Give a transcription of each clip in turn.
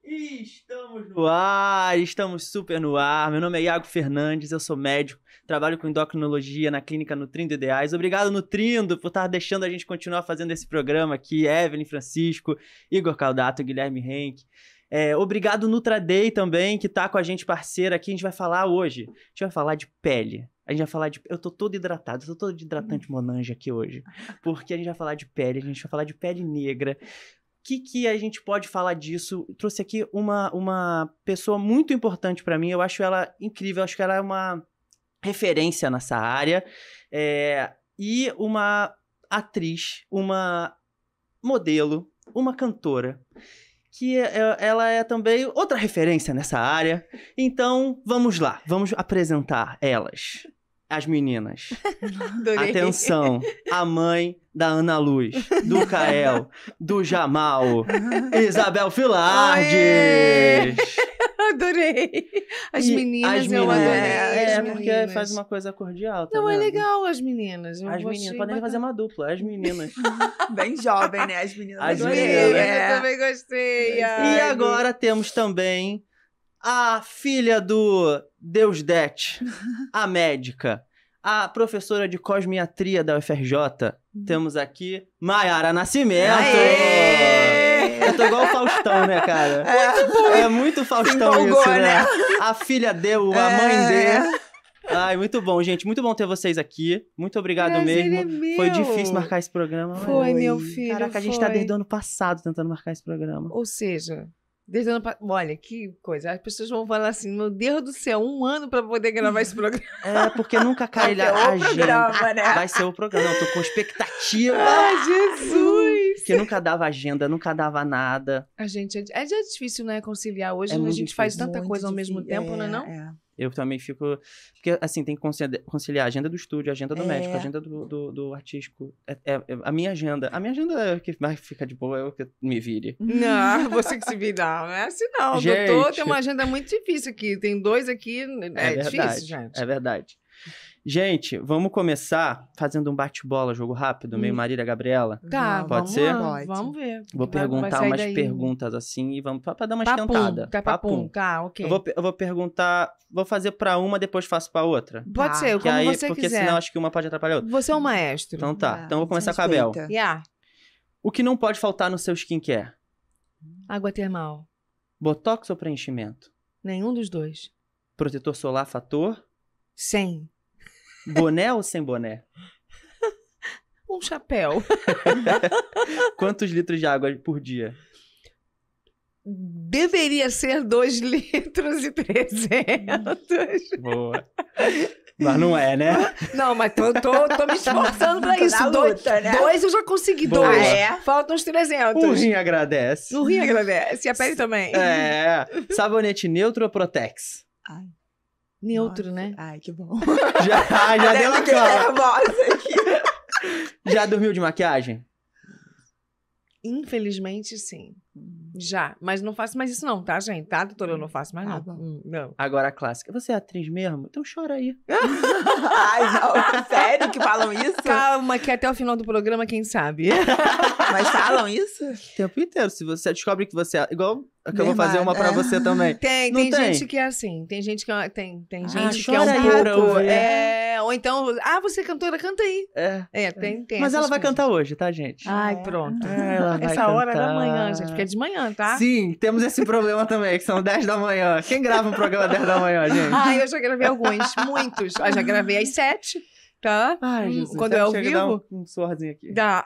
Estamos no ar, estamos super no ar. Meu nome é Iago Fernandes, eu sou médico, trabalho com endocrinologia na clínica Nutrindo Ideais. Obrigado, Nutrindo, por estar deixando a gente continuar fazendo esse programa aqui. Evelyn Francisco, Igor Caldato, Guilherme Henke. Obrigado, Nutraday também, que tá com a gente parceira aqui. A gente vai falar hoje, a gente vai falar de pele. A gente vai falar de... Eu tô todo hidratado, eu tô todo de hidratante Monange aqui hoje. Porque a gente vai falar de pele, a gente vai falar de pele negra. O que a gente pode falar disso? Eu trouxe aqui uma pessoa muito importante pra mim. Eu acho ela incrível, eu acho que ela é uma referência nessa área. E uma atriz, uma modelo, uma cantora, que ela é também outra referência nessa área. Então, vamos lá, vamos apresentar elas. As meninas. Adorei. Atenção, a mãe da Ana Luz, do Kael, do Jamal, Isabel Filardes. Adorei. As meninas, eu adorei. Porque faz uma coisa cordial. Tá Não, vendo? é legal as meninas. As meninas, podem fazer uma dupla, as meninas. Bem jovem, né? As meninas. As Adorei. meninas. Eu também gostei. E agora temos também a filha do Deus Det, a médica, a professora de cosmiatria da UFRJ. Temos aqui Maiara Nascimento. Aê! Eu tô igual o Faustão, né, cara? Muito bom. É muito Faustão empolgou, isso, né? né? A filha deu, a mãe deu. Ai, muito bom, gente. Muito bom ter vocês aqui. Muito obrigado Prazer mesmo. é meu. Foi difícil marcar esse programa. Foi, meu filho. Caraca, a gente tá desde o ano passado tentando marcar esse programa. Ou seja, desde o ano passado. Olha, que coisa. As pessoas vão falar assim: meu Deus do céu, 1 ano pra poder gravar esse programa. Porque nunca cai a agenda. Programa, né? Vai ser o programa. Eu tô com expectativa. Ai, Jesus! Porque nunca dava agenda, nunca dava nada. A gente é já difícil, né, conciliar. Hoje É a muito gente faz difícil. tanta coisa ao mesmo tempo, não é não? Eu também fico... Porque, assim, tem que conciliar a agenda do estúdio, a agenda do médico, a agenda do artístico. A minha agenda. A minha agenda é que mais fica de boa, eu que me vire. Não, você que se vira. Não é assim, não. Gente. Doutor tem uma agenda muito difícil aqui. Tem 2 aqui. É verdade, difícil, gente. É verdade. Gente, vamos começar fazendo um bate-bola, jogo rápido, meio Marília Gabriela. Tá, Pode vamos ser? lá. Pode. Vamos ver. Vou perguntar sair umas daí. perguntas assim e vamos pra dar uma Papum, esquentada. tá, papum. Tá, ok. Eu vou perguntar, vou fazer pra uma, depois faço pra outra. Pode Tá. ser, Que como aí, você porque quiser. senão acho que uma pode atrapalhar a outra. Você é o maestro. Então tá, então eu vou começar com a Bel. Yeah. O que não pode faltar no seu skincare? Água termal. Botox ou preenchimento? Nenhum dos dois. Protetor solar fator? 100. Boné ou sem boné? Um chapéu. Quantos litros de água por dia? Deveria ser 2 litros e 300. Boa. Mas não é, né? Não, mas tô me esforçando pra isso. Na luta, né? 2 eu já consegui. Boa. 2. É? Faltam uns 300. O rim agradece. O rim agradece. E a pele também. Sabonete neutro ou Protex? Ai, Neutro, nossa. né? Ai, que bom. Já deu Até fiquei aquela. nervosa aqui. Já dormiu de maquiagem? Infelizmente, sim. Já. Mas não faço mais isso não, tá, gente? Tá, doutora? Eu não faço mais Tá não. bom. Não. Agora a clássica. Você é atriz mesmo? Então chora aí. Ai, não. Sério que falam isso? Calma, que até o final do programa, quem sabe? Mas falam isso? O tempo inteiro. Se você descobre que você é... Igual que eu vou fazer Verdade, uma pra você também. Tem Não tem? gente que é assim. Tem gente que é, tem gente que é chora um aí pra eu pouco. ver. Ou então, você é cantora, canta aí. Tem Mas ela essas vai coisas. cantar hoje, tá, gente? Ai, pronto. Ela vai Essa hora cantar. da manhã, gente, porque é de manhã, tá? Sim, temos esse problema também, que são 10 da manhã. Quem grava um programa 10 da manhã, gente? Ai, eu já gravei alguns, muitos. Já gravei às 7, tá? Ai, Jesus. Quando é ao Chega a dar vivo, um suorzinho aqui. dá.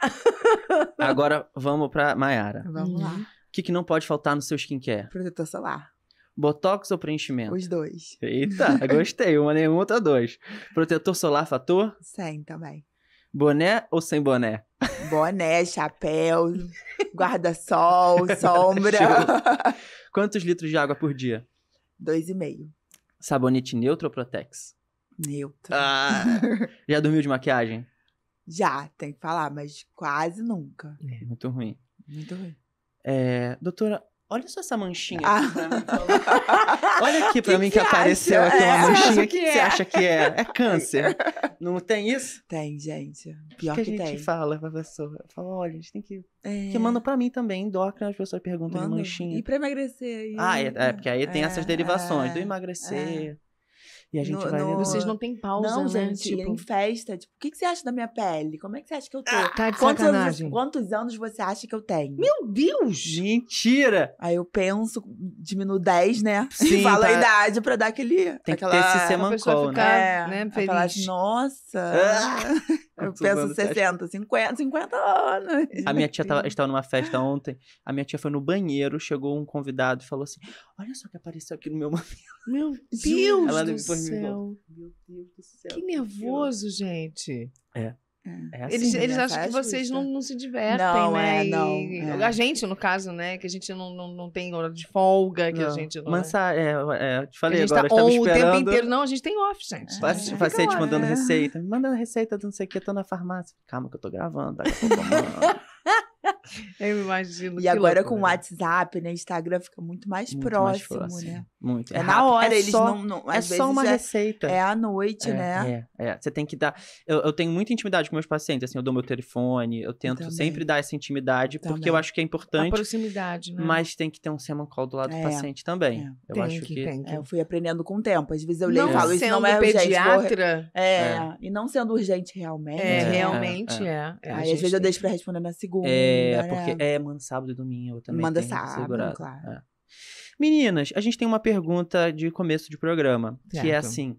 Agora, vamos pra Maiara. Vamos lá. O que não pode faltar no seu skincare? Protetor solar. Botox ou preenchimento? Os 2. Eita, gostei. Uma nenhuma, outra 2. Protetor solar fator? 100 também. Boné ou sem boné? Boné, chapéu, guarda-sol, sombra. Quantos litros de água por dia? 2,5. Sabonete neutro ou Protex? Neutro. Já dormiu de maquiagem? Já, tem que falar, mas quase nunca. Muito ruim. Muito ruim. Doutora, olha só essa manchinha Ah. aqui pra mim. Olha aqui pra Que mim que que apareceu acha? aqui uma É. manchinha. O que você acha que é? É câncer. Não tem isso? Tem, gente. O Pior que a que gente tem. fala pra pessoa? Fala, olha, a gente tem que... É. Que mandam pra mim também, endócrino, as pessoas perguntam de Manda. manchinha. E pra emagrecer aí? Ah, porque aí tem essas derivações, do é. emagrecer. E a gente No- vai no- vendo. Vocês não têm pausa, Não, né? gente, em festa, tipo, o que você acha da minha pele? Como é que você acha que eu tô? Tá de quantos sacanagem. quantos anos você acha que eu tenho? Meu Deus! Mentira! Aí eu penso, diminuo 10, né? Sim, e falo a pra- idade pra dar aquele... Tem que aquela... ter esse Pra semancol, pessoa né? ficar, né, Aí falar assim, feliz. nossa... eu Quantos penso anos você acha? 60, 50 anos. A minha tia estava numa festa ontem. A minha tia foi no banheiro, chegou um convidado e falou assim: olha só o que apareceu aqui no meu mamilo. Meu Deus Ela do depois me céu. Meu Deus do céu. Que nervoso, gente. É assim. Eles Nessa acham que vocês justa. não se divertem, Não, né? não, E é. a gente, no caso, né? Que a gente não tem hora de folga, que a Não. gente não... Mansa, eu te que falei a gente agora, tá eu estava on o tempo esperando. inteiro. Não, a gente tem off, gente. Paciente Fica lá. mandando É. receita. Me mandando receita do não sei o que, tô na farmácia. Calma que eu tô gravando, daqui a pouco eu mando. Eu imagino. E que agora com o loucura. WhatsApp, né? Instagram fica muito mais Muito mais próximo, né? Muito. É na rápido. hora, É eles só, não É às só vezes uma é, receita. é à noite, né? Você tem que dar. Eu tenho muita intimidade com meus pacientes, assim, eu dou meu telefone, eu tento também. sempre dar essa intimidade, porque Também. eu acho que é A importante, proximidade, né? mas tem que ter um semancol do lado do É, paciente também. é. Eu tem acho que, que. tem que. Eu fui aprendendo com o tempo. Às vezes eu leio Não e falo, isso sendo não é urgente. pediatra, E não sendo urgente realmente. realmente é. a Aí às gente vezes eu tem deixo pra responder na segunda. Porque né? manda sábado e domingo, eu também Manda tenho sábado, segurado. claro. É. Meninas, a gente tem uma pergunta de começo de programa, que é Certo. assim: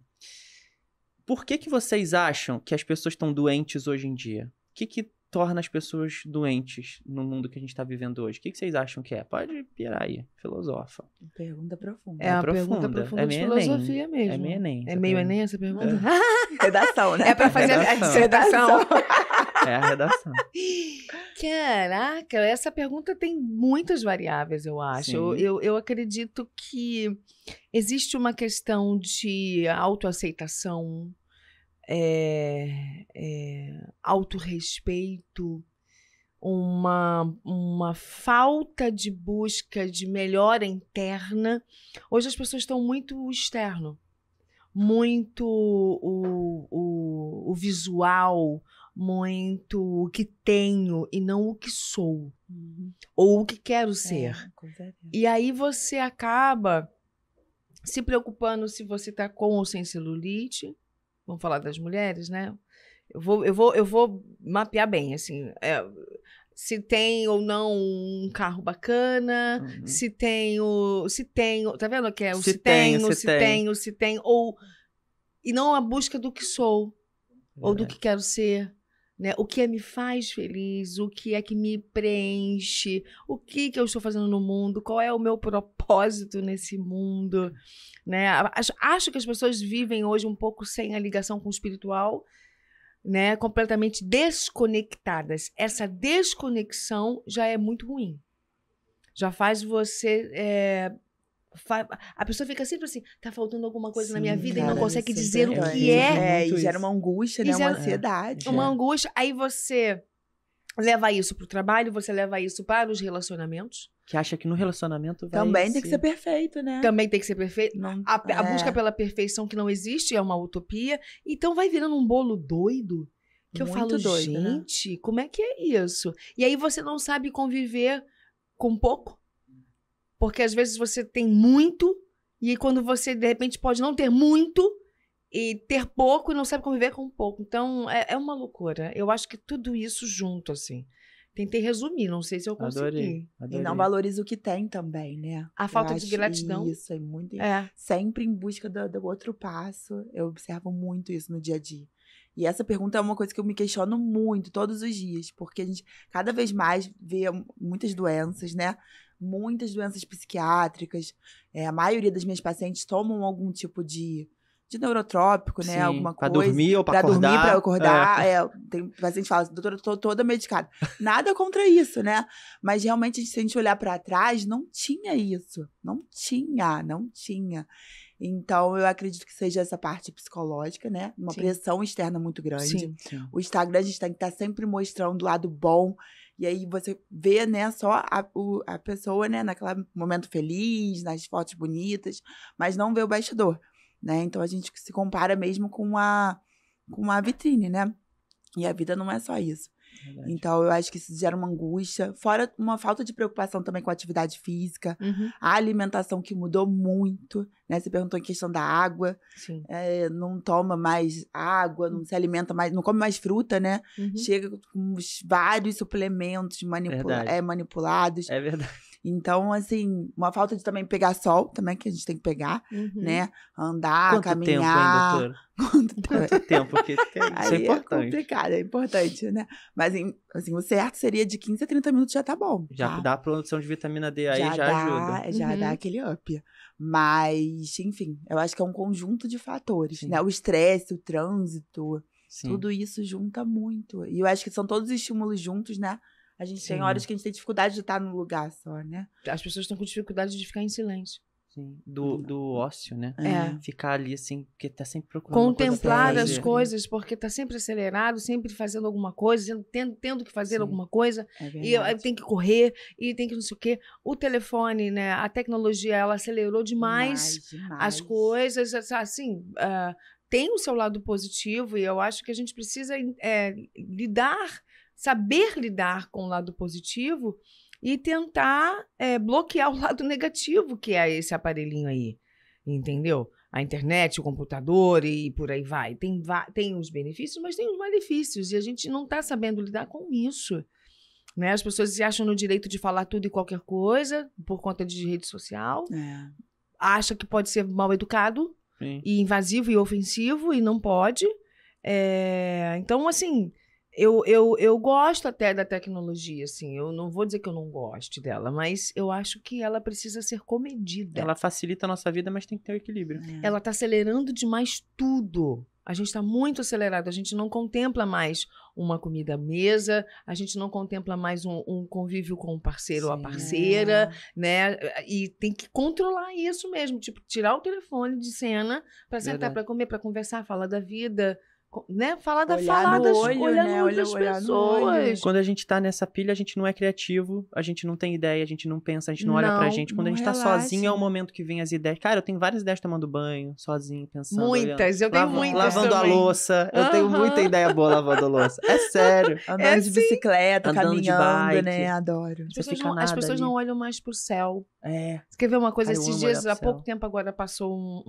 por que vocês acham que as pessoas estão doentes hoje em dia? O que torna as pessoas doentes no mundo que a gente tá vivendo hoje? O que vocês acham que é? Pode pirar aí, filosofa. Pergunta profunda. É uma profunda. pergunta profunda É de meio Enem. filosofia mesmo. É meio Enem. É essa meio pergunta. Enem essa pergunta? Redação, né? É pra fazer a Redação. dissertação. É a redação. Caraca, essa pergunta tem muitas variáveis, eu acho. Sim. Eu acredito que existe uma questão de autoaceitação, autorrespeito, uma falta de busca de melhora interna. Hoje as pessoas estão muito externo, muito o visual, muito o que tenho e não o que sou, ou o que quero ser. Com certeza. E aí você acaba se preocupando se você está com ou sem celulite. Vamos falar das mulheres, né? Eu vou mapear bem, assim, se tem ou não um carro bacana, Uhum. se tenho, tá vendo que é o Se se tenho, tenho, se se tenho, ou e não a busca do que sou ou do que quero ser, né? O que me faz feliz, o que é que me preenche, o que eu estou fazendo no mundo, qual é o meu propósito nesse mundo, né? Acho que as pessoas vivem hoje um pouco sem a ligação com o espiritual, né? Completamente desconectadas. Essa desconexão já é muito ruim. Já faz você a pessoa fica sempre assim, tá faltando alguma coisa na minha vida e não cara, consegue isso é dizer o verdade. que é. muito E gera isso. uma angústia, E né? Uma gera- ansiedade. Uma angústia, aí você leva isso pro trabalho, você leva isso para os relacionamentos. Que acha que no relacionamento vai Também tem que ser perfeito, né? Também tem que ser perfeito. Não- A busca pela perfeição que não existe é uma utopia. Então vai virando um bolo doido. Que eu Muito falo, doido, né? gente, como é que é isso? E aí você não sabe conviver com pouco. Porque às vezes você tem muito, e aí quando você, de repente, pode não ter muito e ter pouco e não sabe conviver com pouco. Então, é uma loucura. Eu acho que tudo isso junto, assim. Tentei resumir, não sei se eu consegui. E não valoriza o que tem também, né? A falta de acho gratidão. Isso, é muito. É. Sempre em busca do outro passo. Eu observo muito isso no dia a dia. E essa pergunta é uma coisa que eu me questiono muito todos os dias, porque a gente cada vez mais vê muitas doenças, né? Muitas doenças psiquiátricas. A maioria das minhas pacientes tomam algum tipo de neurotrópico, né? Sim, Alguma pra coisa. dormir ou pra Pra acordar. dormir, pra eu acordar. Tem paciente que fala, doutora, eu tô toda medicada. Nada contra isso, né? Mas realmente, se a gente olhar pra trás, não tinha isso. Não tinha. Então, eu acredito que seja essa parte psicológica, né? Uma Sim. pressão externa muito grande. Sim. O Instagram, a gente tem que estar sempre mostrando o lado bom. E aí você vê, né, só a pessoa, né, naquele momento feliz, nas fotos bonitas, mas não vê o bastidor, né? Então, a gente se compara mesmo com a vitrine, né? E a vida não é só isso. Verdade. Então, eu acho que isso gera uma angústia. Fora uma falta de preocupação também com a atividade física. Uhum. A alimentação que mudou muito, né? Você perguntou em questão da água. Sim. Não toma mais água, não se alimenta mais, não come mais fruta, né? Uhum. Chega com vários suplementos Verdade. manipulados. É verdade. Então, assim, uma falta de também pegar sol, também, que a gente tem que pegar, Uhum. né? Andar, Quanto tempo, hein, caminhar. doutora? Quanto tempo? Quanto tempo? Porque isso é Aí é importante. complicado, é importante, né? Mas, assim, o certo seria de 15 a 30 minutos já tá bom. Já tá? dá a produção de vitamina D aí, já dá, ajuda. Já Uhum. dá aquele up. Mas, enfim, eu acho que é um conjunto de fatores, Sim. né? O estresse, o trânsito, Sim. tudo isso junta muito. E eu acho que são todos os estímulos juntos, né? A gente tem Sim. horas que a gente tem dificuldade de estar num lugar só, né? As pessoas estão com dificuldade de ficar em silêncio. Sim. Do ócio, né? É. Ficar ali assim, porque tá sempre procurando uma coisa pra Contemplar as fazer. coisas, porque tá sempre acelerado, sempre fazendo alguma coisa, tendo que fazer Sim. alguma coisa, É e aí verdade. tem que correr, e tem que não sei o quê. O telefone, né, a tecnologia, ela acelerou demais as coisas, assim, tem o seu lado positivo, e eu acho que a gente precisa saber lidar com o lado positivo e tentar bloquear o lado negativo, que é esse aparelhinho aí, entendeu? A internet, o computador e por aí vai. Tem os benefícios, mas tem os malefícios, e a gente não está sabendo lidar com isso. Né? As pessoas se acham no direito de falar tudo e qualquer coisa por conta de rede social, acha que pode ser mal educado, Sim. e invasivo e ofensivo, e não pode. Então, assim, eu gosto até da tecnologia, assim, eu não vou dizer que eu não goste dela, mas eu acho que ela precisa ser comedida. Ela facilita a nossa vida, mas tem que ter o equilíbrio. Ela está acelerando demais tudo. A gente está muito acelerado, a gente não contempla mais uma comida à mesa, a gente não contempla mais um convívio com o parceiro ou a Sim. parceira, né? E tem que controlar isso mesmo, tipo, tirar o telefone de cena para sentar, Verdade. para comer, para conversar, falar da vida, né? Falar Olhar no olho, olhar né? no olho das Olhar no olho. pessoas. Quando a gente tá nessa pilha, a gente não é criativo, a gente não tem ideia, a gente não pensa, a gente não olha pra Não, gente. Quando a não gente tá relaxa, sozinho, é o né? momento que vem as ideias. Cara, eu tenho várias ideias tomando banho, sozinho, pensando. Muitas, eu tenho muitas Lavando também. a louça. Eu tenho Aham. muita ideia boa lavando a louça. É sério. Andando de sim. bicicleta, Andando de caminhando, bike. né? Adoro. As Você pessoas, fica as nada pessoas ali. não olham mais pro céu. É. Você quer ver uma coisa? Cara, eu Esses amo dias, olhar há pro céu. pouco tempo agora passou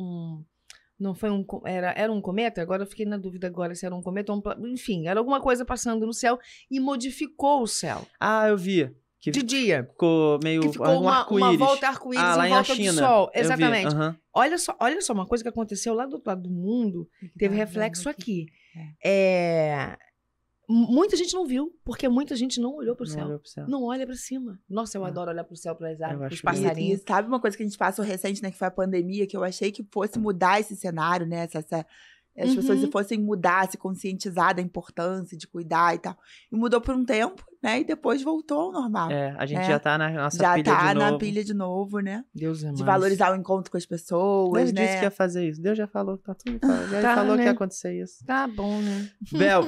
não foi era um cometa? Agora eu fiquei na dúvida agora se era um cometa ou enfim, era alguma coisa passando no céu e modificou o céu. Ah, eu vi. Que De dia. ficou meio Que ficou um uma arco-íris. volta arco-íris lá em na volta do China. sol. Eu vi, Exatamente. aham. Olha só uma coisa que aconteceu lá do outro lado do mundo, teve reflexo aqui. Muita gente não viu, porque muita gente não olhou pro Não céu. olhou pro céu. Não olha pra cima. Nossa, eu Ah. adoro olhar pro céu, pras Eu árvores, acho pros bonito. passarinhos. E sabe uma coisa que a gente passou recente, né? Que foi a pandemia, que eu achei que fosse mudar esse cenário, né? As pessoas Uhum. fossem mudar, se conscientizar da importância de cuidar e tal. E mudou por um tempo, né? E depois voltou ao normal. É, a gente É. já tá na nossa Já pilha tá de novo. na pilha de novo, né? Deus é mais. De valorizar o encontro com as pessoas, Deus né? disse que ia fazer isso. Deus já falou, tá tudo falado. Já Tá, falou que né? ia acontecer isso. Tá bom, né? Bel,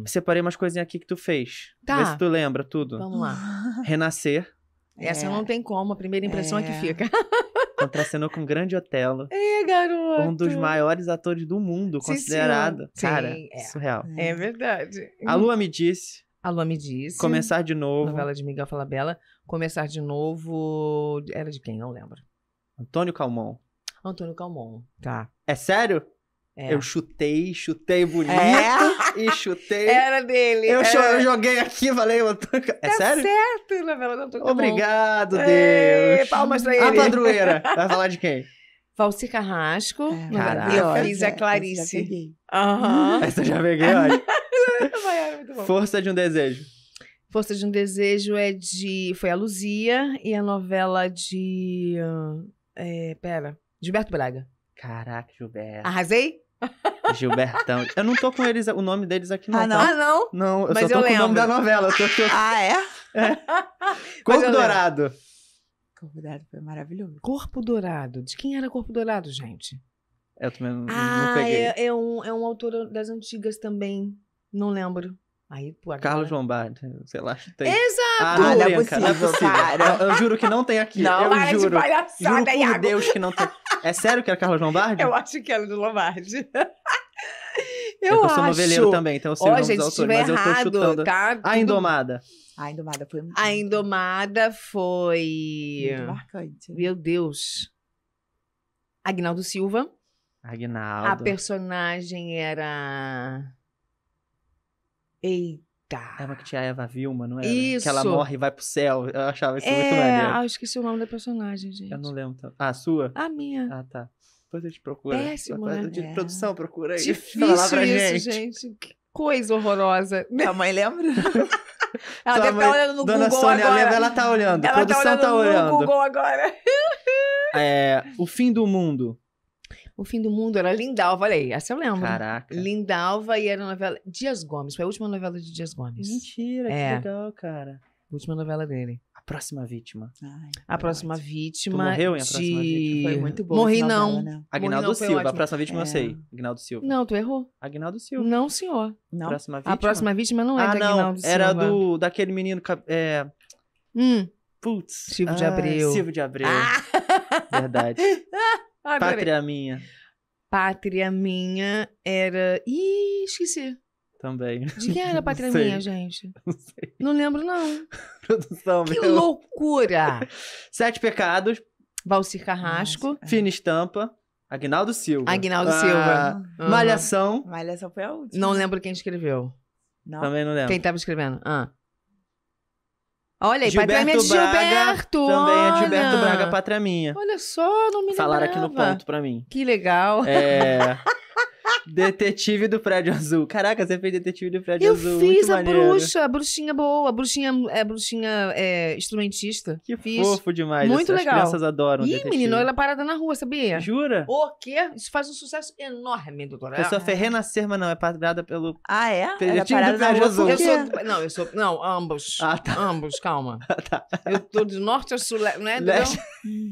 separei umas coisinhas aqui que tu fez. Tá. Vê se tu lembra tudo. Vamos lá. Renascer, Essa não tem como, a primeira impressão é que fica. contracenou com Grande Otelo. Garoto. Um dos maiores atores do mundo, Sim, considerado. senhor. Cara, Sim, é. surreal. É verdade. A Lua me disse, A Lua me disse. começar de novo. Novela de Miguel Falabella. Começar de novo. Era de quem? Não lembro. Antônio Calmon. Antônio Calmon. Tá. É sério? É. Eu chutei bonito e chutei. Era dele. Eu é. joguei aqui, falei, Antônio Calmon. É Tá sério? certo, novela do Antônio Calmon. Obrigado, Ê, Deus. palmas pra A ele. padroeira. Vai falar de quem? Valci Carrasco. É, Caraca. Eu maravilhosa. fiz a Essa já Clarice. peguei. Aham. Essa eu já peguei, olha. Vai, muito bom. Força de um Desejo. Força de um Desejo foi a Luzia e a novela de... Gilberto Braga. Caraca, Gilberto. Arrasei? Gilbertão. Eu não tô com eles, o nome deles aqui não. Ah, não? tá? Ah, não? Não, eu Mas só tô eu com o nome lembro. da novela. Eu tô aqui. Ah, é? Mas Corpo eu lembro. Dourado. Corpo Dourado foi maravilhoso. Corpo Dourado. De quem era Corpo Dourado, gente? Eu também não peguei. É um autor das antigas também. Não lembro. Aí, pô, agora... Carlos Lombardi, sei lá. Tem. Exato! Não, não é brinca, não é possível, possível. cara. Eu juro que não tem aqui. Não, eu para de juro. palhaçada, Juro por Iago. Deus que não tem. É sério que era Carlos Lombardi? Eu acho que era do Lombardi. Eu sou noveleiro também, então eu sei o nome gente, dos se autores, estiver mas eu tô errado, chutando. tá? A Tudo- Indomada. A Indomada foi A Indomada foi... muito marcante. Meu Deus. Agnaldo Silva. A Aguinaldo. personagem era... Eita. É uma que tinha a Eva Vilma, não era? Isso. Que ela morre e vai pro céu. Eu achava isso muito É, maneiro. esqueci o nome da personagem, gente. Eu não lembro. A sua? A minha. Ah, tá. Depois a gente procura. Péssimo, Depois né? de É. produção, procura aí. Difícil Fala lá pra isso, gente. Que coisa horrorosa. Sua mãe lembra? Ela Sua deve mãe, estar olhando no Dona Google Sônia agora. lembra, ela tá olhando. A Ela produção tá no olhando. Google agora. É, O Fim do Mundo. O Fim do Mundo era Lindalva, olha aí. Essa eu lembro. Caraca. Lindalva e era a novela... Dias Gomes. Foi a última novela de Dias Gomes. Mentira, É. que legal, cara. Última novela dele. A Próxima Vítima. Ai, A Próxima ótimo. Vítima. Tu morreu em A Próxima Vítima? Foi muito boa. Morri essa novela, não. né? Aguinaldo não, foi Silva. A ótimo. Próxima Vítima eu É. sei. Aguinaldo Silva. Não, tu errou. Aguinaldo Silva. Não, senhor. Não? Próxima Vítima. A Próxima Vítima não é de não. Aguinaldo Silva. Era daquele menino... Putz. Silvio de Abreu. Silvio de Abreu. Ah! Verdade. Adorei. Pátria Minha. Pátria Minha era... Ih, esqueci. Também. De quem era a Pátria Não sei. Minha, gente? Não sei. Não lembro, não. Produção, Que meu. loucura! 7 Pecados. Valcir Carrasco. Fina Estampa. Aguinaldo Silva. Aguinaldo Ah, Silva. Aham. Malhação. Malhação foi a última. Não lembro quem escreveu. Não. Também não lembro. Quem tava escrevendo? Olha aí, Gilberto Pátria Minha de Braga, Gilberto. Também é olha. Gilberto Braga, Pátria Minha. Olha só, não me Falaram aqui no lembrava. ponto pra mim. Que legal. É... Detetive do Prédio Azul. Caraca, você fez Detetive do Prédio Eu Azul. fiz muito a maneiro. bruxa, a bruxinha boa, a bruxinha instrumentista. Que Fiz. fofo demais. Muito As legal. crianças adoram Ih, Detetive. menino, ela é parada na rua, sabia? Jura? O quê? Isso faz um sucesso enorme, doutora. Pessoa foi renascer, mas não, é parada pelo... Ah, é? Era Detetive parada do na Prédio rua Azul. por Eu quê? sou. Não, ambos. Ah, tá. Ambos, calma. Tá. Eu tô de norte a sul, né? Leste.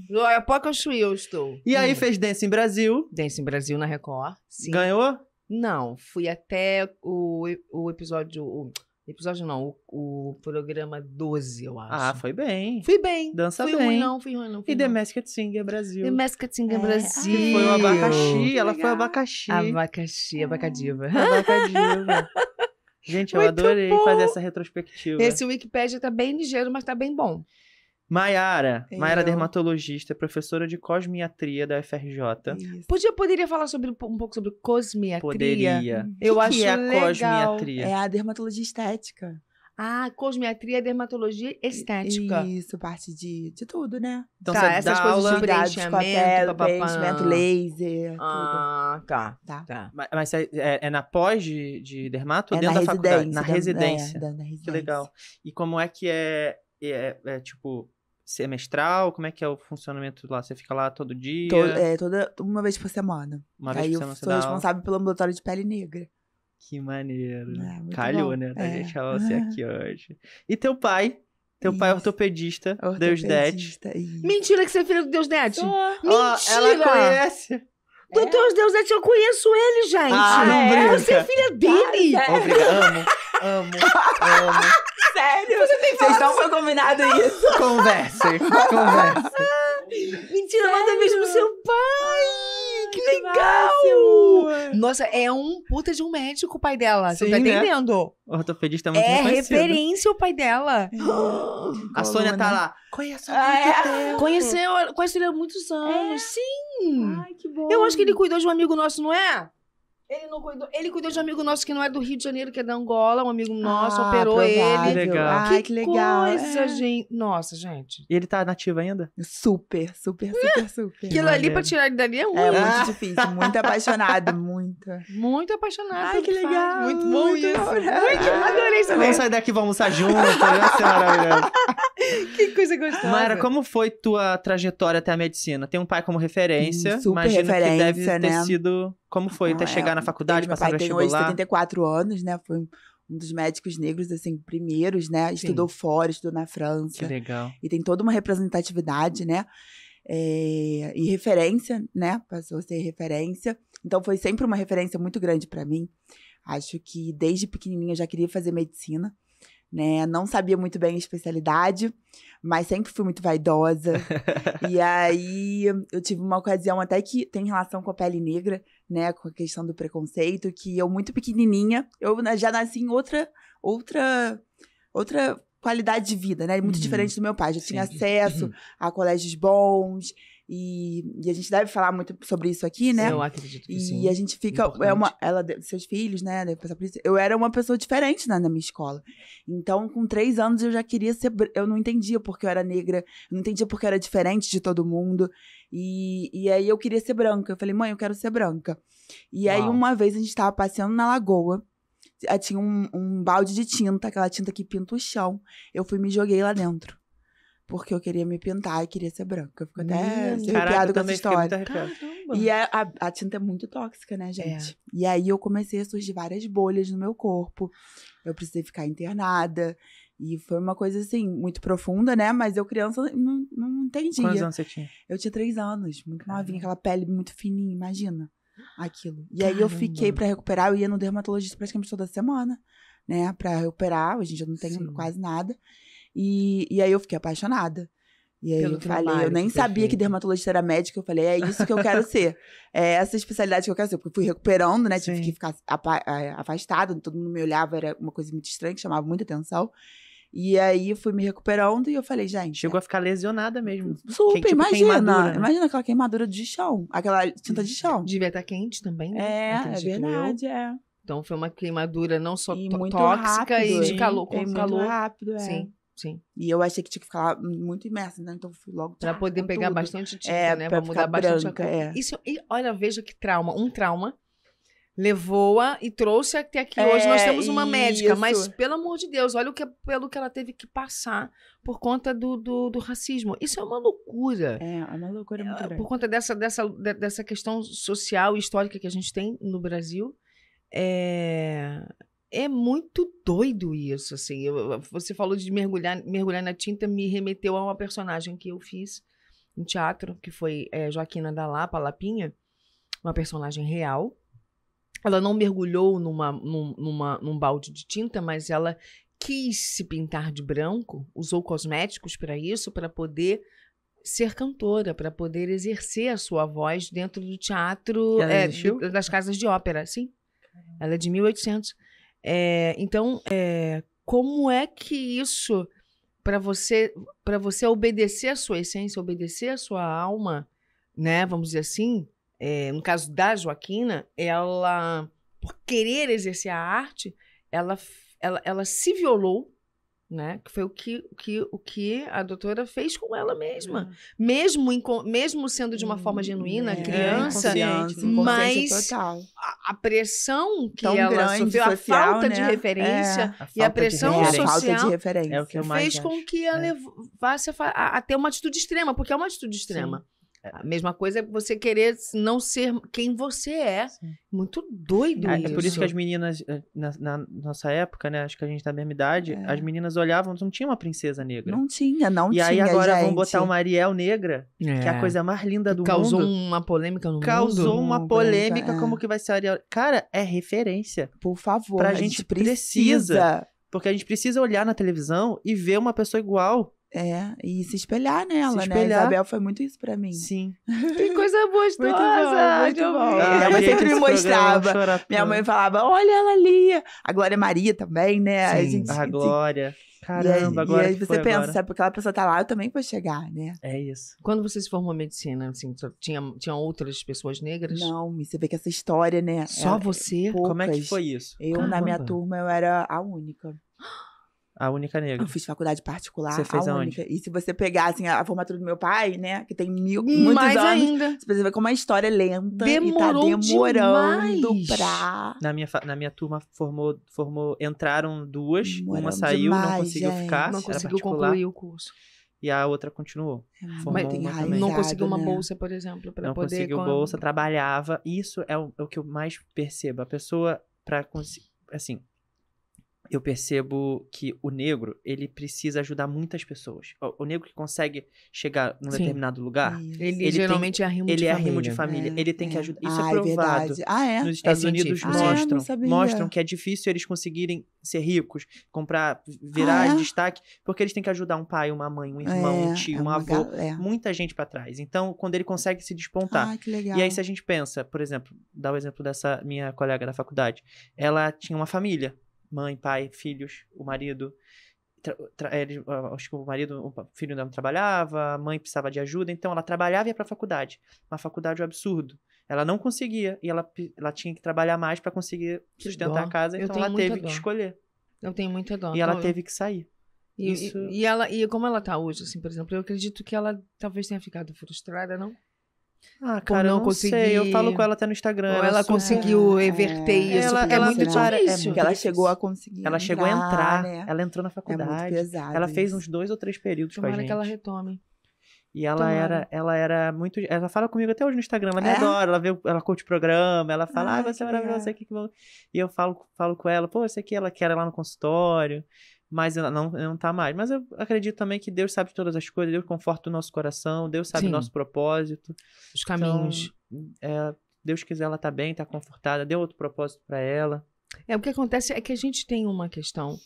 Do Ayapoca ao Chuí eu estou. E aí fez Dance em Brasil. Dance em Brasil na Record. Sim. Ganhou? Não, fui até o episódio. Episódio não, o programa 12, eu acho. Ah, foi bem. Fui bem. Dança fui bem. ruim, não, fui ruim, não. Fui E The não. Masked Singer Brasil. The Masked Singer É. Brasil. Que foi o abacaxi. Que Ela foi o legal. abacaxi. Abacaxi, abacadiva. Abacadiva. Gente, eu Muito adorei bom. fazer essa retrospectiva. Esse Wikipédia tá bem ligeiro, mas tá bem bom. Maiara. Maiara Eu. dermatologista, professora de cosmiatria da UFRJ. Isso. Poderia falar um pouco sobre cosmiatria? Poderia. Eu O acho que é a legal. cosmiatria? É a dermatologia estética. Ah, cosmiatria é dermatologia estética. Isso, parte de tudo, né? Então Tá, você essas dá coisas de aula... brilho. Cuidados com a Preenchamento, pele, papapá. preenchimento laser, Ah, tá. tudo. Tá? Tá. Mas é na pós de dermato ou É dentro na da faculdade? residência. Na residência. Na residência. Que legal. E como é que é tipo, semestral? Como é que é o funcionamento lá? Você fica lá todo dia? Toda uma vez por semana. Uma vez Aí por eu semana você sou dá aula? responsável pelo ambulatório de pele negra. Que maneiro. É, muito Calhou, bom. né? Da É. gente falar você aqui hoje. E teu pai? Teu pai é Isso. ortopedista, Deus Det. Ortopedista, isso. Mentira que você é filho do Deus Net. Sou. Ó, ela Mentira! conhece. Doutor Deus Net, eu conheço ele, gente. Ah, não brinca. Você é filha dele. Sério? Obrigado. Amo. Sério? Vocês não foi combinado isso? Conversem. Mentira, manda beijo pro seu pai. Que legal. Máximo. Nossa, é um puta de um médico o pai dela. Você Sim, tá né? entendendo? O ortopedista é muito É reconhecido. referência o pai dela. A Sônia tá lá. Conheço há Ah, muito é? tempo. Conhece ele há muitos anos. Sim. Ai, que bom. Eu acho que ele cuidou de um amigo nosso, não é? Ele não cuidou. Ele cuidou de um amigo nosso que não é do Rio de Janeiro, que é da Angola. Um amigo nosso operou provável. ele. Legal. Ai, que legal. coisa, É. gente. Nossa, gente. E ele tá nativo ainda? Super. Aquilo ali pra tirar ele dali é ruim. É Ah. muito difícil, muito apaixonado, muito. Muito apaixonado. Ai, que pelo legal, faz. Muito bom muito isso. bom. Muito, adorei saber. Vamos sair daqui, vamos almoçar juntos. Vai ser maravilhoso. Que coisa gostosa. Mayara, como foi tua trajetória até a medicina? Tem um pai como referência. Super Imagino que deve referência, ter né? sido... Como foi? Até Não, chegar na faculdade, Meu passar no pai tem hoje vestibular? 74 anos, né? Foi um dos médicos negros, assim, primeiros, né? Estudou fora, estudou na França. Que legal. E tem toda uma representatividade, né? E referência, né? Passou a ser referência. Então, foi sempre uma referência muito grande para mim. Acho que desde pequenininha eu já queria fazer medicina, né? Não sabia muito bem a especialidade, mas sempre fui muito vaidosa. E aí, eu tive uma ocasião até que tem relação com a pele negra, né? Com a questão do preconceito, que eu muito pequenininha, eu já nasci em outra qualidade de vida, né? Muito diferente do meu pai. Já tinha acesso a colégios bons. E a gente deve falar muito sobre isso aqui, né? Eu acredito que sim. E a gente fica... seus filhos, né? Deve passar por isso. Eu era uma pessoa diferente na minha escola. Então, com 3 anos, eu já queria ser... Eu não entendia porque eu era negra. Eu não entendia porque eu era diferente de todo mundo. E aí, eu queria ser branca. Eu falei, mãe, eu quero ser branca. E aí, uma vez, a gente tava passeando na lagoa. Tinha um balde de tinta, aquela tinta que pinta o chão. Eu fui e me joguei lá dentro. Porque eu queria me pintar e queria ser branca. Eu fico até arrepiada com essa história. E a tinta é muito tóxica, né, gente? E aí eu comecei a surgir várias bolhas no meu corpo. Eu precisei ficar internada. E foi uma coisa, assim, muito profunda, né? Mas eu, criança, não entendia. Quantos anos você tinha? Eu tinha 3 anos. Muito novinha, aquela pele muito fininha, imagina. Aquilo. E aí eu fiquei pra recuperar. Eu ia no dermatologista praticamente toda semana, né? Pra recuperar. Hoje em dia eu não tenho quase nada. E aí eu fiquei apaixonada. E aí eu falei, eu nem sabia que dermatologista era médico. Eu falei, é isso que eu quero ser. É essa especialidade que eu quero ser. Porque eu fui recuperando, né? Tive que ficar afastada. Todo mundo me olhava, era uma coisa muito estranha, que chamava muita atenção. E aí eu fui me recuperando e eu falei, gente... Chegou a ficar lesionada mesmo. Super, imagina. Né? Imagina aquela queimadura de chão. Aquela tinta de chão. Devia estar quente também, né? É verdade, Então foi uma queimadura não só muito tóxica rápido, e de calor, com muito calor. Rápido, Sim. E eu achei que tinha que ficar muito imersa, né? Então eu fui logo pra poder pegar tudo. bastante tinta, né? Pra mudar bastante branca, a cor. Isso, e olha, veja que trauma. Um trauma levou-a e trouxe até aqui. Hoje nós temos uma médica, mas, pelo amor de Deus, olha pelo que ela teve que passar por conta do racismo. Isso é uma loucura. É uma loucura muito grande. Por conta dessa questão social e histórica que a gente tem no Brasil. É muito doido isso, assim. Você falou de mergulhar na tinta, me remeteu a uma personagem que eu fiz em teatro, que foi Joaquina da Lapa, Lapinha, uma personagem real. Ela não mergulhou num balde de tinta, mas ela quis se pintar de branco, usou cosméticos para isso, para poder ser cantora, para poder exercer a sua voz dentro do teatro, das casas de ópera, sim. Ela é de 1800. Então, como é que isso, para você obedecer a sua essência, obedecer a sua alma, né, vamos dizer assim, no caso da Joaquina, ela, por querer exercer a arte, ela se violou, né? Que foi o que a doutora fez com ela mesma. Mesmo sendo de uma forma genuína, criança, mas total. A pressão que tão ela sofreu, a falta de referência e a pressão social falta de referência. É o que eu mais fez com que ela levasse a ter uma atitude extrema, porque é uma atitude extrema. Sim. A mesma coisa é você querer não ser quem você é. Sim. Muito doido isso. É por isso que as meninas, na nossa época, né? Acho que a gente tá na mesma idade, as meninas olhavam, não tinha uma princesa negra. Não tinha, E aí agora vão botar uma Ariel negra, que é a coisa mais linda do Causou mundo. Uma polêmica no mundo. Causou uma polêmica, como que vai ser a Ariel. Cara, é referência. Por favor, a gente precisa. Porque a gente precisa olhar na televisão e ver uma pessoa igual. E se espelhar nela, né? Isabel foi muito isso pra mim. Sim. Que coisa gostosa. Muito bom. Minha mãe sempre me mostrava. Minha mãe falava, olha ela ali. A Glória Maria também, né? Sim, a Glória. Caramba, agora. E aí você pensa, sabe, porque aquela pessoa tá lá, eu também vou chegar, né? É isso. Quando você se formou em medicina, assim, tinha outras pessoas negras? Não, você vê que essa história, né? Só você? Poucas. Como é que foi isso? Na minha turma, eu era a única. A única negra. Eu fiz faculdade particular, você fez a única. Onde? E se você pegar, assim, a formatura do meu pai, né? Que tem muitos mais anos. Ainda. Você vê como a história é lenta. Demorou e tá demorando demais. pra... Na minha turma entraram 2. Demorando uma saiu, demais, não conseguiu ficar. Não conseguiu concluir o curso. E a outra continuou. Mas não conseguiu uma bolsa, por exemplo, para poder... Não conseguiu bolsa, trabalhava. Isso é o que eu mais percebo. A pessoa, pra conseguir... Assim... eu percebo que o negro, ele precisa ajudar muitas pessoas. O negro que consegue chegar num Sim. determinado lugar, Isso. Ele geralmente é arrimo de ele é família. arrimo de família. Ele tem que ajudar. Isso é é provado. verdade. Ah, é? Nos Estados Unidos científico. não sabia. mostram que é difícil eles conseguirem ser ricos, virar é? destaque, porque eles têm que ajudar um pai, uma mãe, um irmão, um tio, um avô, galera. muita gente pra trás. Então, quando ele consegue se despontar. Ah, que legal. E aí, se a gente pensa, por exemplo, dá o exemplo dessa minha colega da faculdade, ela tinha uma família, mãe, pai, filhos, o marido. Acho que o filho não trabalhava, a mãe precisava de ajuda, então ela trabalhava e ia pra faculdade. Uma faculdade um absurdo. Ela não conseguia e ela tinha que trabalhar mais pra conseguir Que sustentar dó. a casa, Eu então tenho ela muita teve dó. que escolher. Eu tenho muita dó. E ela Então, teve que sair. E, Isso- e como ela tá hoje, assim, por exemplo, eu acredito que ela talvez tenha ficado frustrada, não? Ah, cara, não eu não sei. Eu falo com ela até no Instagram. Ou ela super- conseguiu reverter isso, Ela- porque ela é muito me para- é difícil. muito Porque ela difícil. chegou a conseguir Ela chegou a entrar, né? ela entrou na É muito faculdade. pesado Ela fez isso. uns 2 ou 3 períodos com a Tomara gente. que ela retome. E ela Tomara. era muito. Ela fala comigo até hoje no Instagram, ela me É? adora, ela curte o programa, ela fala, Ah, você é que maravilhosa, legal. sei que bom. E eu falo com ela, pô, isso aqui ela quer ir lá no consultório, mas ela não tá mais. Mas eu acredito também que Deus sabe de todas as coisas, Deus conforta o nosso coração, Deus sabe Sim. o nosso propósito. Os caminhos. Então, Deus quiser, ela tá bem, tá confortada, deu outro propósito pra ela. O que acontece é que a gente tem uma questão.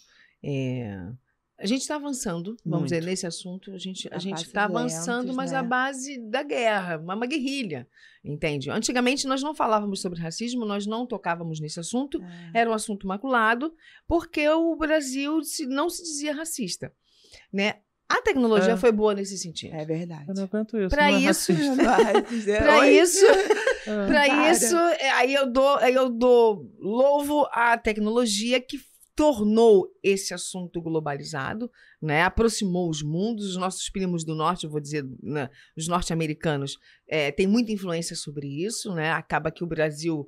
A gente está avançando, vamos dizer, Muito. nesse assunto. A gente passos está avançando, lentos, mas né? à base da guerra, uma guerrilha, entende? Antigamente nós não falávamos sobre racismo, nós não tocávamos nesse assunto, era um assunto maculado, porque o Brasil não se dizia racista, né? A tecnologia foi boa nesse sentido. É verdade. Eu não aguento isso. Pra não é isso- racista. Vai dizer, Para "Oi?" isso, Ah. para Para. isso, aí eu dou louvo à tecnologia que tornou esse assunto globalizado, né? Aproximou os mundos, os nossos primos do norte, eu vou dizer, né, os norte-americanos, têm muita influência sobre isso, né? Acaba que o Brasil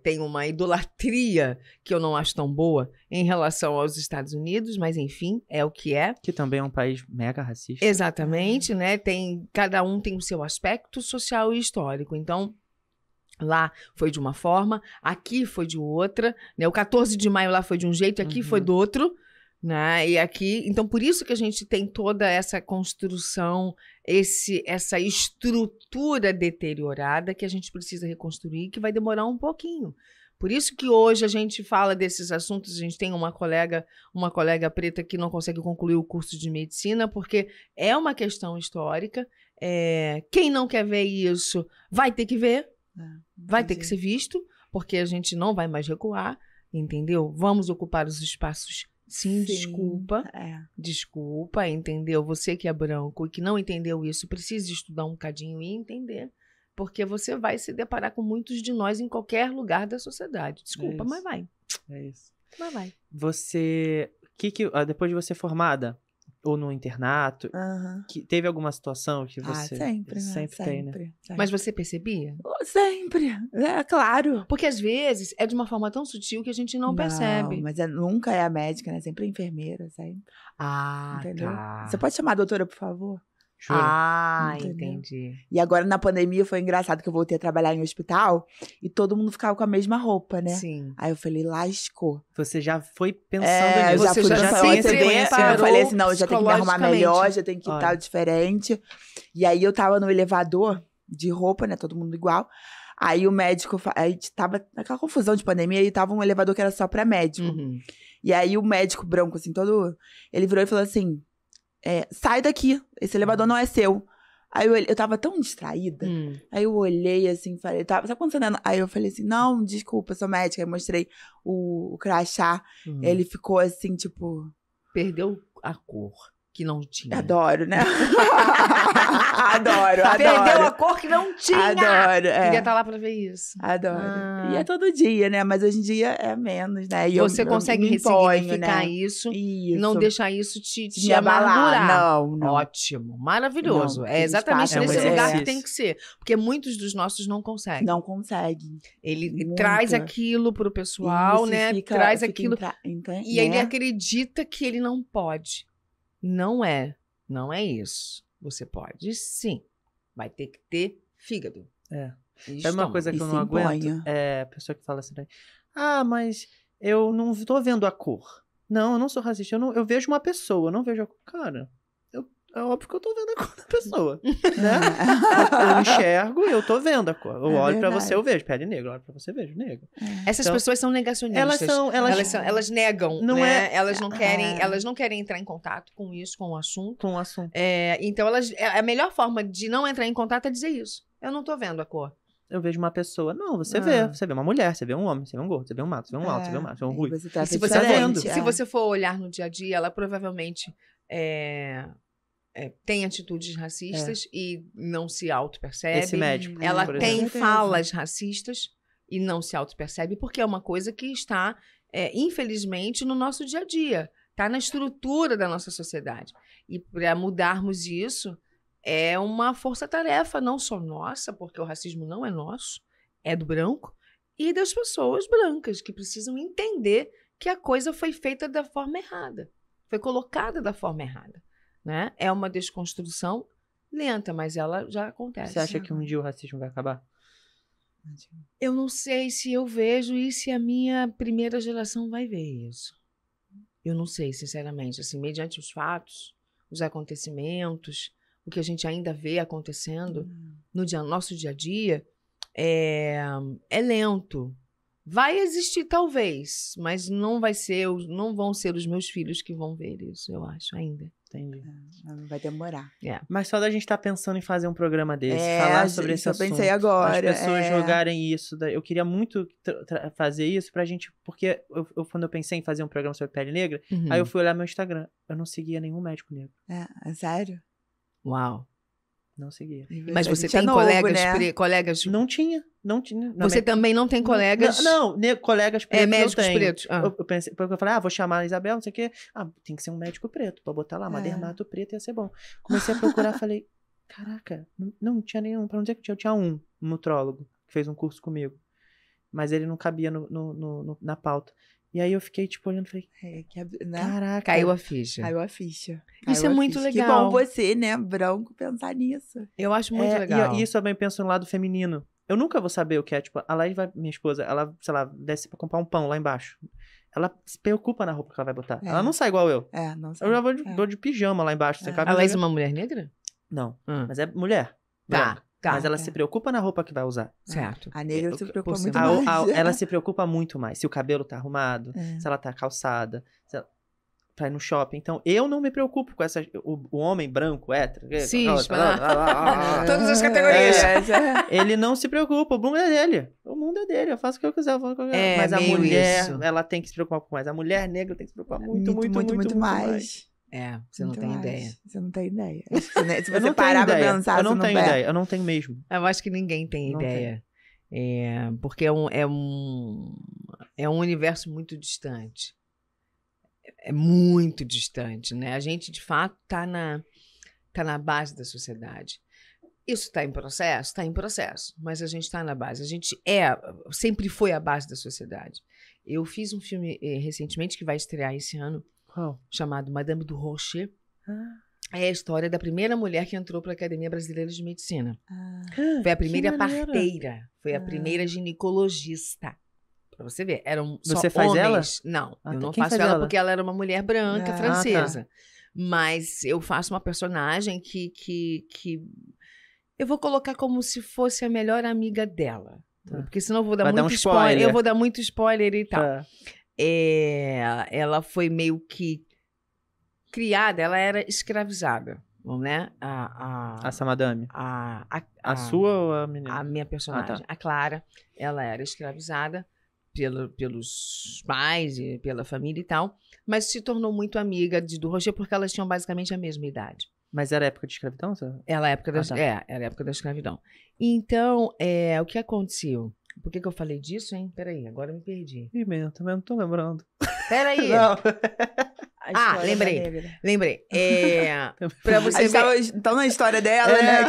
tem uma idolatria que eu não acho tão boa em relação aos Estados Unidos, mas enfim, é o que é. Que também é um país mega racista. Exatamente, né? Cada um tem o seu aspecto social e histórico. Então, lá foi de uma forma, aqui foi de outra, né? O 14 de maio lá foi de um jeito, aqui foi do outro, né? E aqui, então por isso que a gente tem toda essa construção, essa estrutura deteriorada que a gente precisa reconstruir, que vai demorar um pouquinho. Por isso que hoje a gente fala desses assuntos, a gente tem uma colega preta que não consegue concluir o curso de medicina, porque é uma questão histórica. Quem não quer ver isso vai ter que ver, vai ter que ser visto, porque a gente não vai mais recuar, entendeu? Vamos ocupar os espaços. Sim, desculpa, entendeu? Você que é branco e que não entendeu isso, precisa estudar um bocadinho e entender. Porque você vai se deparar com muitos de nós em qualquer lugar da sociedade. Desculpa, isso. mas vai. É isso. Mas vai. Você. Depois de você formada, ou no internato, Aham. teve alguma situação que Ah, você. sempre, né? Sempre tem, né? Sempre. Mas você percebia? Sempre. É claro. Porque às vezes é de uma forma tão sutil que a gente não percebe. Mas nunca é a médica, né? Sempre a enfermeira, sempre. Ah, Entendeu? tá. Você pode chamar a doutora, por favor? Jura? Ah, Entendeu? entendi. E agora, na pandemia, foi engraçado que eu voltei a trabalhar em hospital e todo mundo ficava com a mesma roupa, né? Sim. Aí eu falei, lascou. Você já foi pensando Eu nisso. já Você fui já pensando, sempre eu tenho- preparou eu falei assim, não, eu já tenho que me arrumar melhor, psicologicamente. já tenho que Olha. estar diferente. E aí eu tava no elevador de roupa, né? Todo mundo igual. Aí o médico, aí tava naquela confusão de pandemia, e tava um elevador que era só pra médico. Uhum. E aí o médico branco, assim, ele virou e falou assim, sai daqui, esse elevador não é seu. Aí eu tava tão distraída. Aí eu olhei assim, falei, sabe quando você anda? Aí eu falei assim, não, desculpa, eu sou médica. Aí eu mostrei o crachá. Ele ficou assim, tipo, Perdeu a cor que não tinha. adoro, né? adoro. Perdeu a cor que não tinha. Adoro, Queria estar lá pra ver isso. Adoro. Ah. E é todo dia, né? Mas hoje em dia é menos, né? E Você eu consegue me imponho, ressignificar né? isso, Isso. não deixar isso te me abalar. amargurar. Não. Ótimo, maravilhoso. Não, é exatamente espaço nesse é um lugar que exercício. tem que ser. Porque muitos dos nossos não conseguem. Não consegue. Ele Muito. traz aquilo pro pessoal, Isso, né? fica- Traz fica aquilo. E né? ele acredita que ele não pode. Não é. Não é isso. Você pode sim. Vai ter que ter fígado. É. E É uma estômago. coisa que E eu se não imponha. aguento. É a pessoa que fala assim, mas eu não tô vendo a cor. Não, eu não sou racista. Eu vejo uma pessoa, eu não vejo... Cara, é óbvio que eu tô vendo a cor da pessoa, né? Eu enxergo e eu tô vendo a cor. Eu olho pra você, eu vejo pele negra. Eu olho pra você, vejo negro. Essas Então, pessoas são negacionistas. Elas negam, Não né? Elas não querem entrar em contato com isso, com o assunto. Com o assunto. Então, a melhor forma de não entrar em contato é dizer isso. Eu não tô vendo a cor. Eu vejo uma pessoa. Não, você vê. Você vê uma mulher, você vê um homem, você vê um gordo, você vê um mato, você vê um alto, você vê um mato, você vê um ruivo. E se você for olhar no dia a dia, ela provavelmente tem atitudes racistas e não se auto-percebe. Esse médico, ela por tem exemplo. falas racistas e não se auto-percebe, porque é uma coisa que está, infelizmente, no nosso dia a dia. Está na estrutura da nossa sociedade. E para mudarmos isso, é uma força-tarefa, não só nossa, porque o racismo não é nosso, é do branco, e das pessoas brancas, que precisam entender que a coisa foi feita da forma errada. Foi colocada da forma errada. Né? É uma desconstrução lenta, mas ela já acontece. Você acha que um dia o racismo vai acabar? Eu não sei se eu vejo e se a minha primeira geração vai ver isso. Eu não sei, sinceramente. Assim, mediante os fatos, os acontecimentos, o que a gente ainda vê acontecendo no nosso dia a dia, é lento. Vai existir, talvez, mas não vão ser os meus filhos que vão ver isso, eu acho, ainda. Entendi. Vai demorar. Mas só da gente estar pensando em fazer um programa desse, falar sobre esse assunto. Eu pensei agora. As pessoas jogarem isso. Eu queria muito fazer isso pra gente, porque quando eu pensei em fazer um programa sobre pele negra, aí eu fui olhar meu Instagram. Eu não seguia nenhum médico negro. É sério? Uau. Não seguia. Mas você tem colegas, né? colegas... Não tinha. Você também não tem colegas... Não, colegas pretos médicos eu tenho. pretos. Eu pensei, porque eu falei, vou chamar a Isabel, não sei o quê. Tem que ser um médico preto, pra botar lá, uma dermato preta ia ser bom. Comecei a procurar, falei, caraca, não tinha nenhum, pra não dizer que tinha, eu tinha um nutrólogo, que fez um curso comigo. Mas ele não cabia na pauta. E aí eu fiquei, tipo, olhando e falei, né? Caraca. Caiu a ficha. Isso é muito legal. Que bom você, né, branco, pensar nisso. Eu acho muito legal. E isso eu também penso no lado feminino. Eu nunca vou saber o que é, tipo, a Laís minha esposa, ela, sei lá, desce pra comprar um pão lá embaixo. Ela se preocupa na roupa que ela vai botar. Ela não sai igual eu. Não sai. Eu já vou de pijama lá embaixo. Sem cabelo. A Laís é uma mulher negra? Não, mas é mulher. Tá. Mas ela se preocupa na roupa que vai usar. Certo. A negra se preocupa muito mais. Ela se preocupa muito mais. Se o cabelo tá arrumado, se ela tá calçada, pra ir no shopping. Então, eu não me preocupo com essa... O homem branco, hétero... Todas as categorias. Ele não se preocupa. O mundo é dele. O mundo é dele. Eu faço o que eu quiser. Mas a mulher, ela tem que se preocupar um pouco mais. A mulher negra tem que se preocupar muito mais. Você não tem ideia. Você não tem ideia. Se você parar pra pensar, eu não tenho ideia. Eu não tenho mesmo. Eu acho que ninguém tem ideia. Porque é um universo muito distante. É muito distante, né? A gente, de fato, tá na base da sociedade. Isso está em processo? Está em processo. Mas a gente está na base. A gente sempre foi a base da sociedade. Eu fiz um filme recentemente que vai estrear esse ano, chamado Madame du Rocher. É a história da primeira mulher que entrou para a Academia Brasileira de Medicina. Foi a primeira parteira. Foi a primeira ginecologista. Pra você ver, eram só Você faz homens. ela? Não, eu não faço ela porque ela era uma mulher branca, francesa. Tá. Mas eu faço uma personagem que eu vou colocar como se fosse a melhor amiga dela. Tá. Porque senão eu vou dar muito spoiler. Eu vou dar muito spoiler e tal. Tá. Ela foi meio que criada, ela era escravizada. Né? Essa madame? A sua ou a menina? A minha personagem, a Clara, ela era escravizada pelos pais e pela família e tal, mas se tornou muito amiga do Rocher porque elas tinham basicamente a mesma idade. Mas era época de escravidão? Era época era época da escravidão. Então, o que aconteceu? Por que eu falei disso, hein? Peraí, agora eu me perdi. Eu também não tô lembrando. Peraí. Lembrei. Pra você ver. Então, na história dela, né?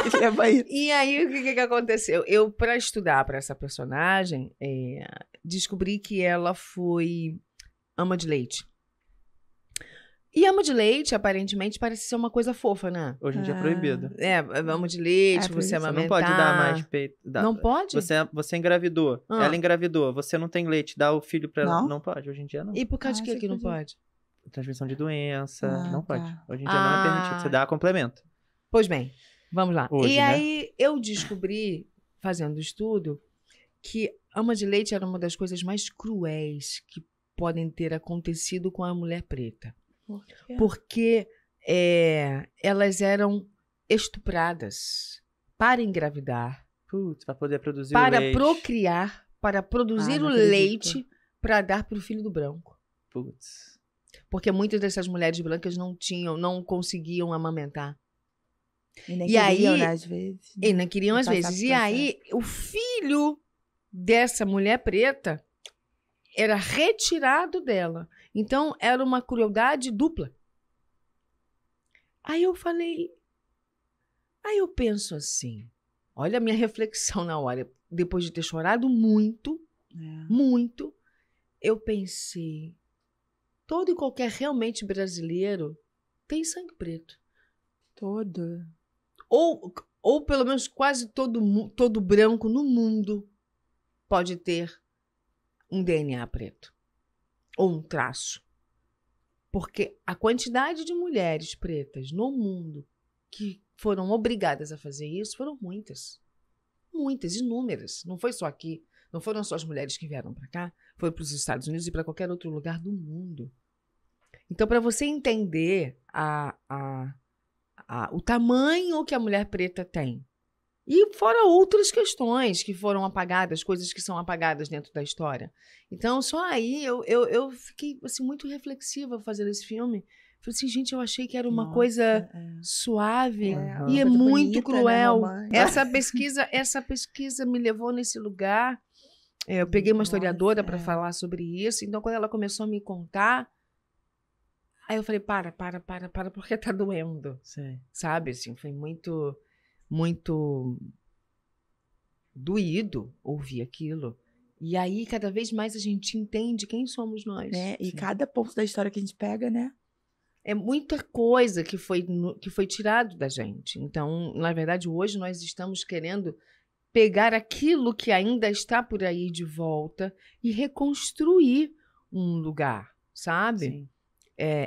Que leva isso. E aí, o que aconteceu? Eu, pra estudar pra essa personagem, descobri que ela foi ama de leite. E ama de leite, aparentemente, parece ser uma coisa fofa, né? Hoje em dia é proibido. Ama de leite, É, você você amamentar. Você não pode dar mais peito. Não pode? Você engravidou. Ah. Ela engravidou. Você não tem leite. Dá o filho pra ela. Não? Não pode. Hoje em dia não. E por causa de Nossa, que não que pode? Transmissão de doença. Ah, não pode. tá. Hoje em dia não é permitido. Você dá complemento. Pois bem, vamos lá. Hoje, e né? aí eu descobri, fazendo estudo, que ama de leite era uma das coisas mais cruéis que podem ter acontecido com a mulher preta. Por quê? Porque elas eram estupradas para engravidar, Putz, pra poder produzir o para leite. procriar, para produzir não o acredito. leite para dar para o filho do branco. Putz. Porque muitas dessas mulheres brancas não conseguiam amamentar. E nem E queriam, aí- né, às vezes. E não queriam às Passar vezes. pro E aí, o filho dessa mulher preta era retirado dela. Então, era uma crueldade dupla. Aí eu falei. Aí eu penso assim. Olha a minha reflexão na hora. Depois de ter chorado muito, muito, eu pensei. Todo e qualquer realmente brasileiro tem sangue preto. Todo. Ou pelo menos quase todo branco no mundo pode ter um DNA preto. Ou um traço. Porque a quantidade de mulheres pretas no mundo que foram obrigadas a fazer isso foram muitas. Muitas, inúmeras. Não foi só aqui. Não foram só as mulheres que vieram para cá. Foi para os Estados Unidos e para qualquer outro lugar do mundo. Então, para você entender o tamanho que a mulher preta tem. E fora outras questões que foram apagadas, coisas que são apagadas dentro da história. Então, só aí eu fiquei assim, muito reflexiva fazendo esse filme. Falei assim, gente, eu achei que era uma Nossa, coisa suave e é coisa muito bonita, né, cruel. romântica. Essa pesquisa me levou nesse lugar. Eu peguei uma historiadora Nossa, para falar sobre isso. Então, quando ela começou a me contar, aí eu falei, para, porque tá doendo. Sim. Sabe, assim, foi muito, muito doído ouvir aquilo. E aí, cada vez mais a gente entende quem somos nós. Né? E Sim. cada ponto da história que a gente pega, né? É muita coisa que foi tirado da gente. Então, na verdade, hoje nós estamos querendo pegar aquilo que ainda está por aí de volta e reconstruir um lugar, sabe? Sim.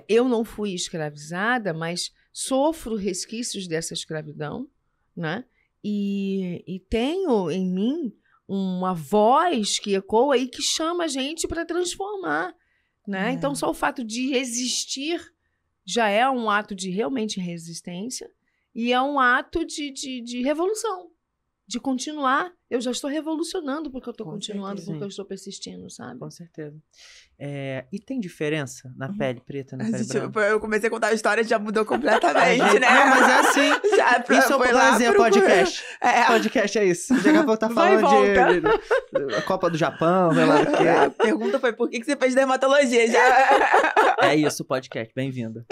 Eu não fui escravizada, mas sofro resquícios dessa escravidão, né? E tenho em mim uma voz que ecoa e que chama a gente para transformar, né? É. Então, só o fato de existir já é um ato de realmente resistência e é um ato de revolução, de continuar. Eu já estou revolucionando porque eu estou Com continuando, certeza. porque eu estou persistindo, sabe? Com certeza. E tem diferença na pele preta e na A pele gente- branca? eu comecei a contar a história e já mudou A completamente, gente- né? Não, mas é assim. Já Isso é, foi por lá exemplo, pro- podcast. É. Podcast é isso. Daqui a pouco tá Vai e falando volta. de Copa do Japão, sei lá do quê. A pergunta foi por que você fez dermatologia? Já... É isso, podcast. Bem-vindo.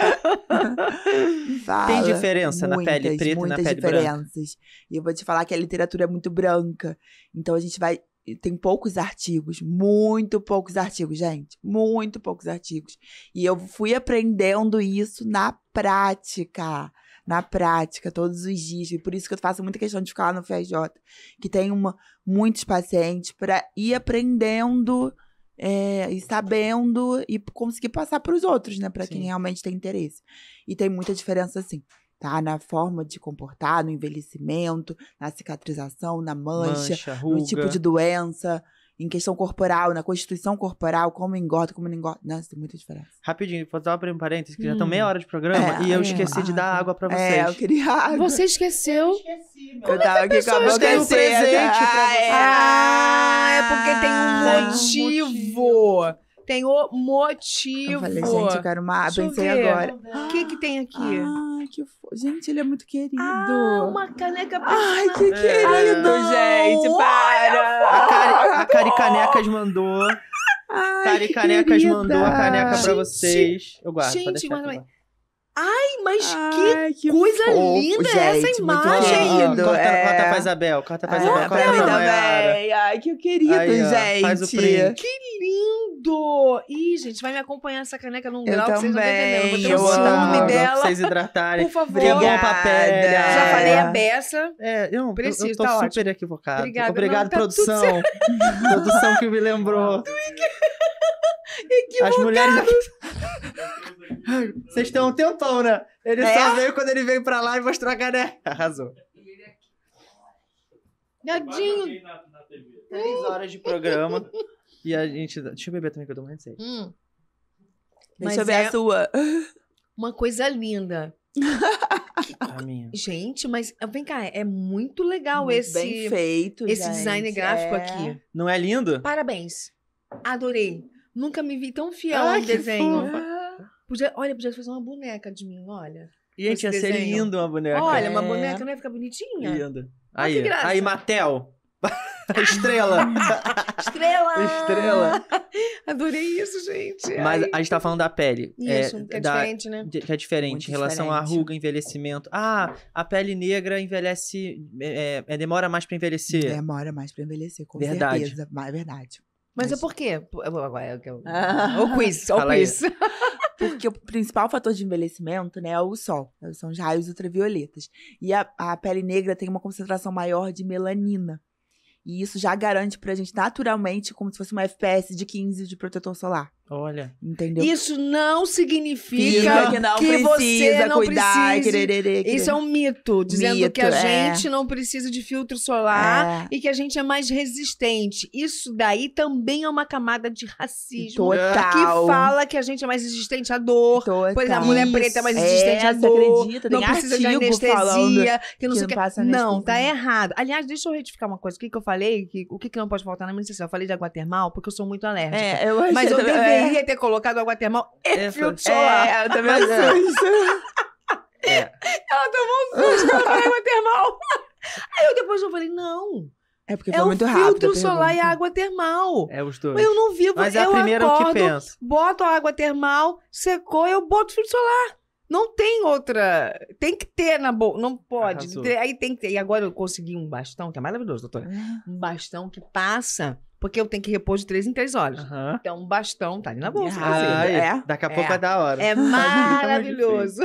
Fala. Tem diferença na pele preta e na muitas pele branca? diferenças. E eu vou te falar que a literatura é muito branca. Então a gente vai... Tem poucos artigos, muito poucos artigos, gente. Muito poucos artigos. E eu fui aprendendo isso na prática. Na prática, todos os dias. E por isso que eu faço muita questão de ficar lá no FRJ. Que tem muitos pacientes para ir aprendendo e sabendo e conseguir passar para os outros, né? Para quem Sim. realmente tem interesse. E tem muita diferença, sim. Tá? Na forma de comportar, no envelhecimento, na cicatrização, na mancha, ruga. no tipo de doença, em questão corporal, na constituição corporal, como engorda, como não engorda. Nossa, tem muita diferença. Rapidinho, vou dar um parênteses, que já estão meia hora de programa e eu esqueci de dar água pra vocês. É, eu queria água. Você esqueceu? Eu tava aqui com a boca esqueceu um cheia. presente pra você. É porque tem um Tem um motivo. Tem o motivo. Eu falei, gente, eu quero uma água. Deixa eu Pensei ver. agora. O que tem aqui? Ai, que Gente, ele é muito querido. Uma caneca Ai, que personalizada. querido, não, gente. Para. A Cari Canecas mandou. Ai, Cari que Canecas querida. mandou a caneca pra Gente, vocês. Eu guardo, gente, pode deixar guarda que eu aí. guardo. Ai, mas Ai, que coisa fofo, linda essa gente, muito imagem. querido. Corta pra Isabel, corta pra Isabel. Ah, corta pra mim pra Mayara. também. Ai, que querido, Aí, ó, gente. faz o print. que lindo! tudo! Ih, gente, vai me acompanhar essa caneca num grau que vocês não estão entendendo. também, Vou ter eu um vou botar ciúme água dela. Pra vocês hidratarem. Por favor. Que é bom pra pele. Já falei a beça. Eu Preciso, tô tá super ótimo. equivocado. Obrigada. Obrigado, Não, tá tudo produção. Produção que me lembrou. As mulheres... Vocês estão um tempão, né? Ele só veio quando ele veio pra lá e mostrou a caneca. Arrasou. Gadinho. 3 horas de programa. E a gente... Deixa eu beber também, que eu tô morrendo de sede. Deixa Mas eu ver a sua. uma coisa linda. A minha. Gente, mas vem cá, é muito legal Muito esse, bem feito, esse gente. design gráfico aqui. Não é lindo? Parabéns. Adorei. Nunca me vi tão fiel Ai, ao que desenho. fofa. Podia fazer uma boneca de mim, olha. Gente, ia Esse ser desenho. lindo uma boneca. Olha, uma boneca não ia ficar bonitinha? Linda. Olha que Aí, graça. aí, Mattel. Estrela. Estrela! Estrela. Adorei isso, gente. Mas Ai. a gente tá falando da pele. Isso, que é diferente, né? Que é diferente. Muito Em relação à diferente. ruga, envelhecimento. Ah, a pele negra envelhece... demora mais pra envelhecer. Demora mais pra envelhecer, com Verdade. certeza. É verdade. Mas é por quê? Agora Ah. o quiz, o Fala aí. quiz. Porque o principal fator de envelhecimento, né, é o sol. São os raios ultravioletas. E a pele negra tem uma concentração maior de melanina. E isso já garante pra gente naturalmente como se fosse uma FPS de 15 de protetor solar. Olha. Entendeu? Isso não significa Fica que não que você precisa não cuidar. precise. Quererê, Isso é um mito, dizendo Mito, que a é. gente não precisa de filtro solar É. e que a gente é mais resistente. Isso daí também é uma camada de racismo. Total. Que fala que a gente é mais resistente à dor. Total. Pois a mulher preta é mais resistente à você dor. acredita? Não Tem precisa de artigo falando anestesia. Que não que sei o não que. passa Não, tá anestesia. errado. Aliás, deixa eu retificar uma coisa. O que eu falei? O que não pode faltar na minha anestesia? Eu falei de água termal porque eu sou muito alérgica. É, eu achei Mas eu também- deveria ter colocado água termal e filtro solar. É, eu também Mas é. acho isso. Ela tomou um susto quando eu falei água termal. Aí eu depois eu falei, não. É porque É foi o muito rápido. filtro a solar e a pergunta. água termal. É os dois. Mas eu não vivo, Mas é a eu primeira acordo, o que penso. boto a água termal, secou, eu boto filtro solar. Não tem outra. Tem que ter na boca. Não pode. Arrasou. Aí tem que ter. E agora eu consegui um bastão, que é maravilhoso, doutora. Um bastão que passa, porque eu tenho que repor de 3 em 3 horas. Aham. Então, um bastão tá ali na bolsa. Ah, inclusive. Ai, é? Daqui a pouco É. é da hora. É maravilhoso.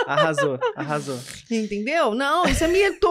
Arrasou, arrasou. Entendeu? Não, isso é mito.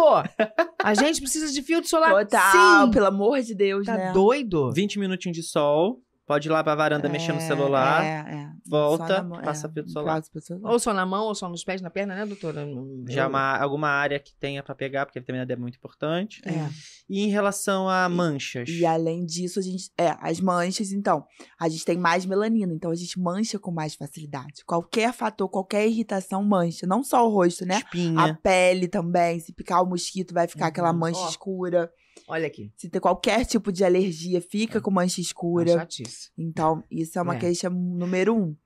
A gente precisa de filtro solar. Total, Sim. pelo amor de Deus, Tá né? doido? 20 minutinhos de sol. Pode ir lá pra varanda mexer no celular. Volta, Só na mão, passa filtro solar. passa filtro solar. Ou só na mão, ou só nos pés, na perna, né, doutora? Já é alguma área que tenha pra pegar, porque a vitamina D é muito importante. É. E em relação a manchas. E além disso, a gente. As manchas, então. A gente tem mais melanina, então a gente mancha com mais facilidade. Qualquer fator, qualquer irritação mancha. Não só o rosto, né? A Espinha. pele também. Se picar o mosquito, vai ficar aquela mancha Ó. escura. Olha aqui. Se ter qualquer tipo de alergia, fica com mancha Uma escura. chatice. Então, isso é uma É. queixa número 1.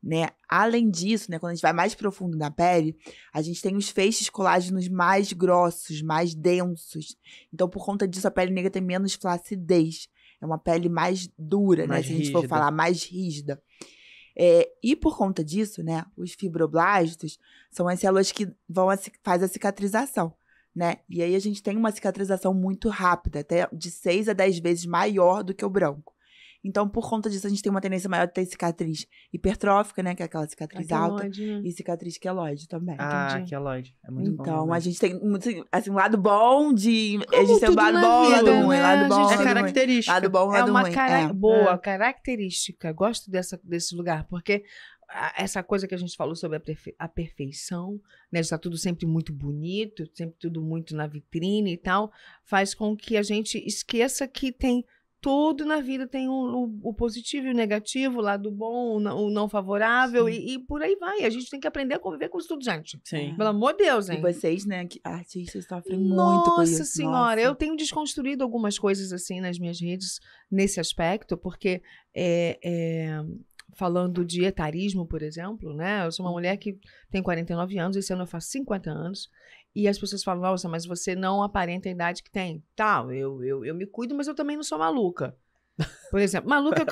Né? Além disso, né, quando a gente vai mais profundo na pele, a gente tem os feixes colágenos mais grossos, mais densos. Então, por conta disso, a pele negra tem menos flacidez. É uma pele mais dura, Mais né? Se a gente for rígida. falar, mais rígida. E por conta disso, né, os fibroblastos são as células que faz a cicatrização, né? E aí a gente tem uma cicatrização muito rápida, até de 6 a 10 vezes maior do que o branco. Então, por conta disso, a gente tem uma tendência maior de ter cicatriz hipertrófica, né? Que é aquela cicatriz alta. Aqueloide, né? E cicatriz queloide também. Ah, entendi. queloide. É muito bom. Então, né? a gente tem assim, um lado bom de. Como A gente tem um tudo lado na bom, vida, lado ruim. né? Lado A bom, gente É lado ruim. característica. Lado bom, É lado uma ruim. boa característica. Gosto desse lugar, porque essa coisa que a gente falou sobre a perfeição, né? Está tudo sempre muito bonito, sempre tudo muito na vitrine e tal, faz com que a gente esqueça que tem tudo na vida, tem o positivo e o negativo, o lado bom, o não favorável, e por aí vai. A gente tem que aprender a conviver com isso tudo, gente. Sim. Pelo amor de Deus, E hein? vocês, né, que artistas sofrem muito com isso. Nossa senhora, Nossa. eu tenho desconstruído algumas coisas assim nas minhas redes nesse aspecto, porque falando de etarismo, por exemplo, né? Eu sou uma mulher que tem 49 anos, esse ano eu faço 50 anos, e as pessoas falam, nossa, mas você não aparenta a idade que tem. Tá, eu me cuido, mas eu também não sou maluca. Por exemplo, maluca é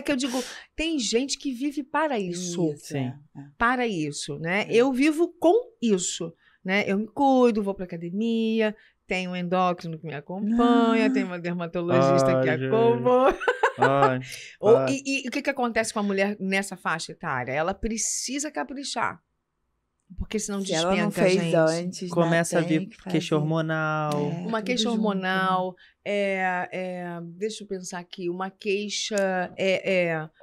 que eu digo, tem gente que vive para isso. Sim. Para isso, né? Eu vivo com isso, né? Eu me cuido, vou pra academia, tenho um endócrino que me acompanha, tenho uma dermatologista que gente. acompanha. E o que acontece com a mulher nessa faixa etária? Ela precisa caprichar. Porque senão Se despenca, ela não fez gente. antes, Começa a tem vir que fazer. queixa hormonal. Uma tudo queixa junto, hormonal, deixa eu pensar aqui, uma queixa,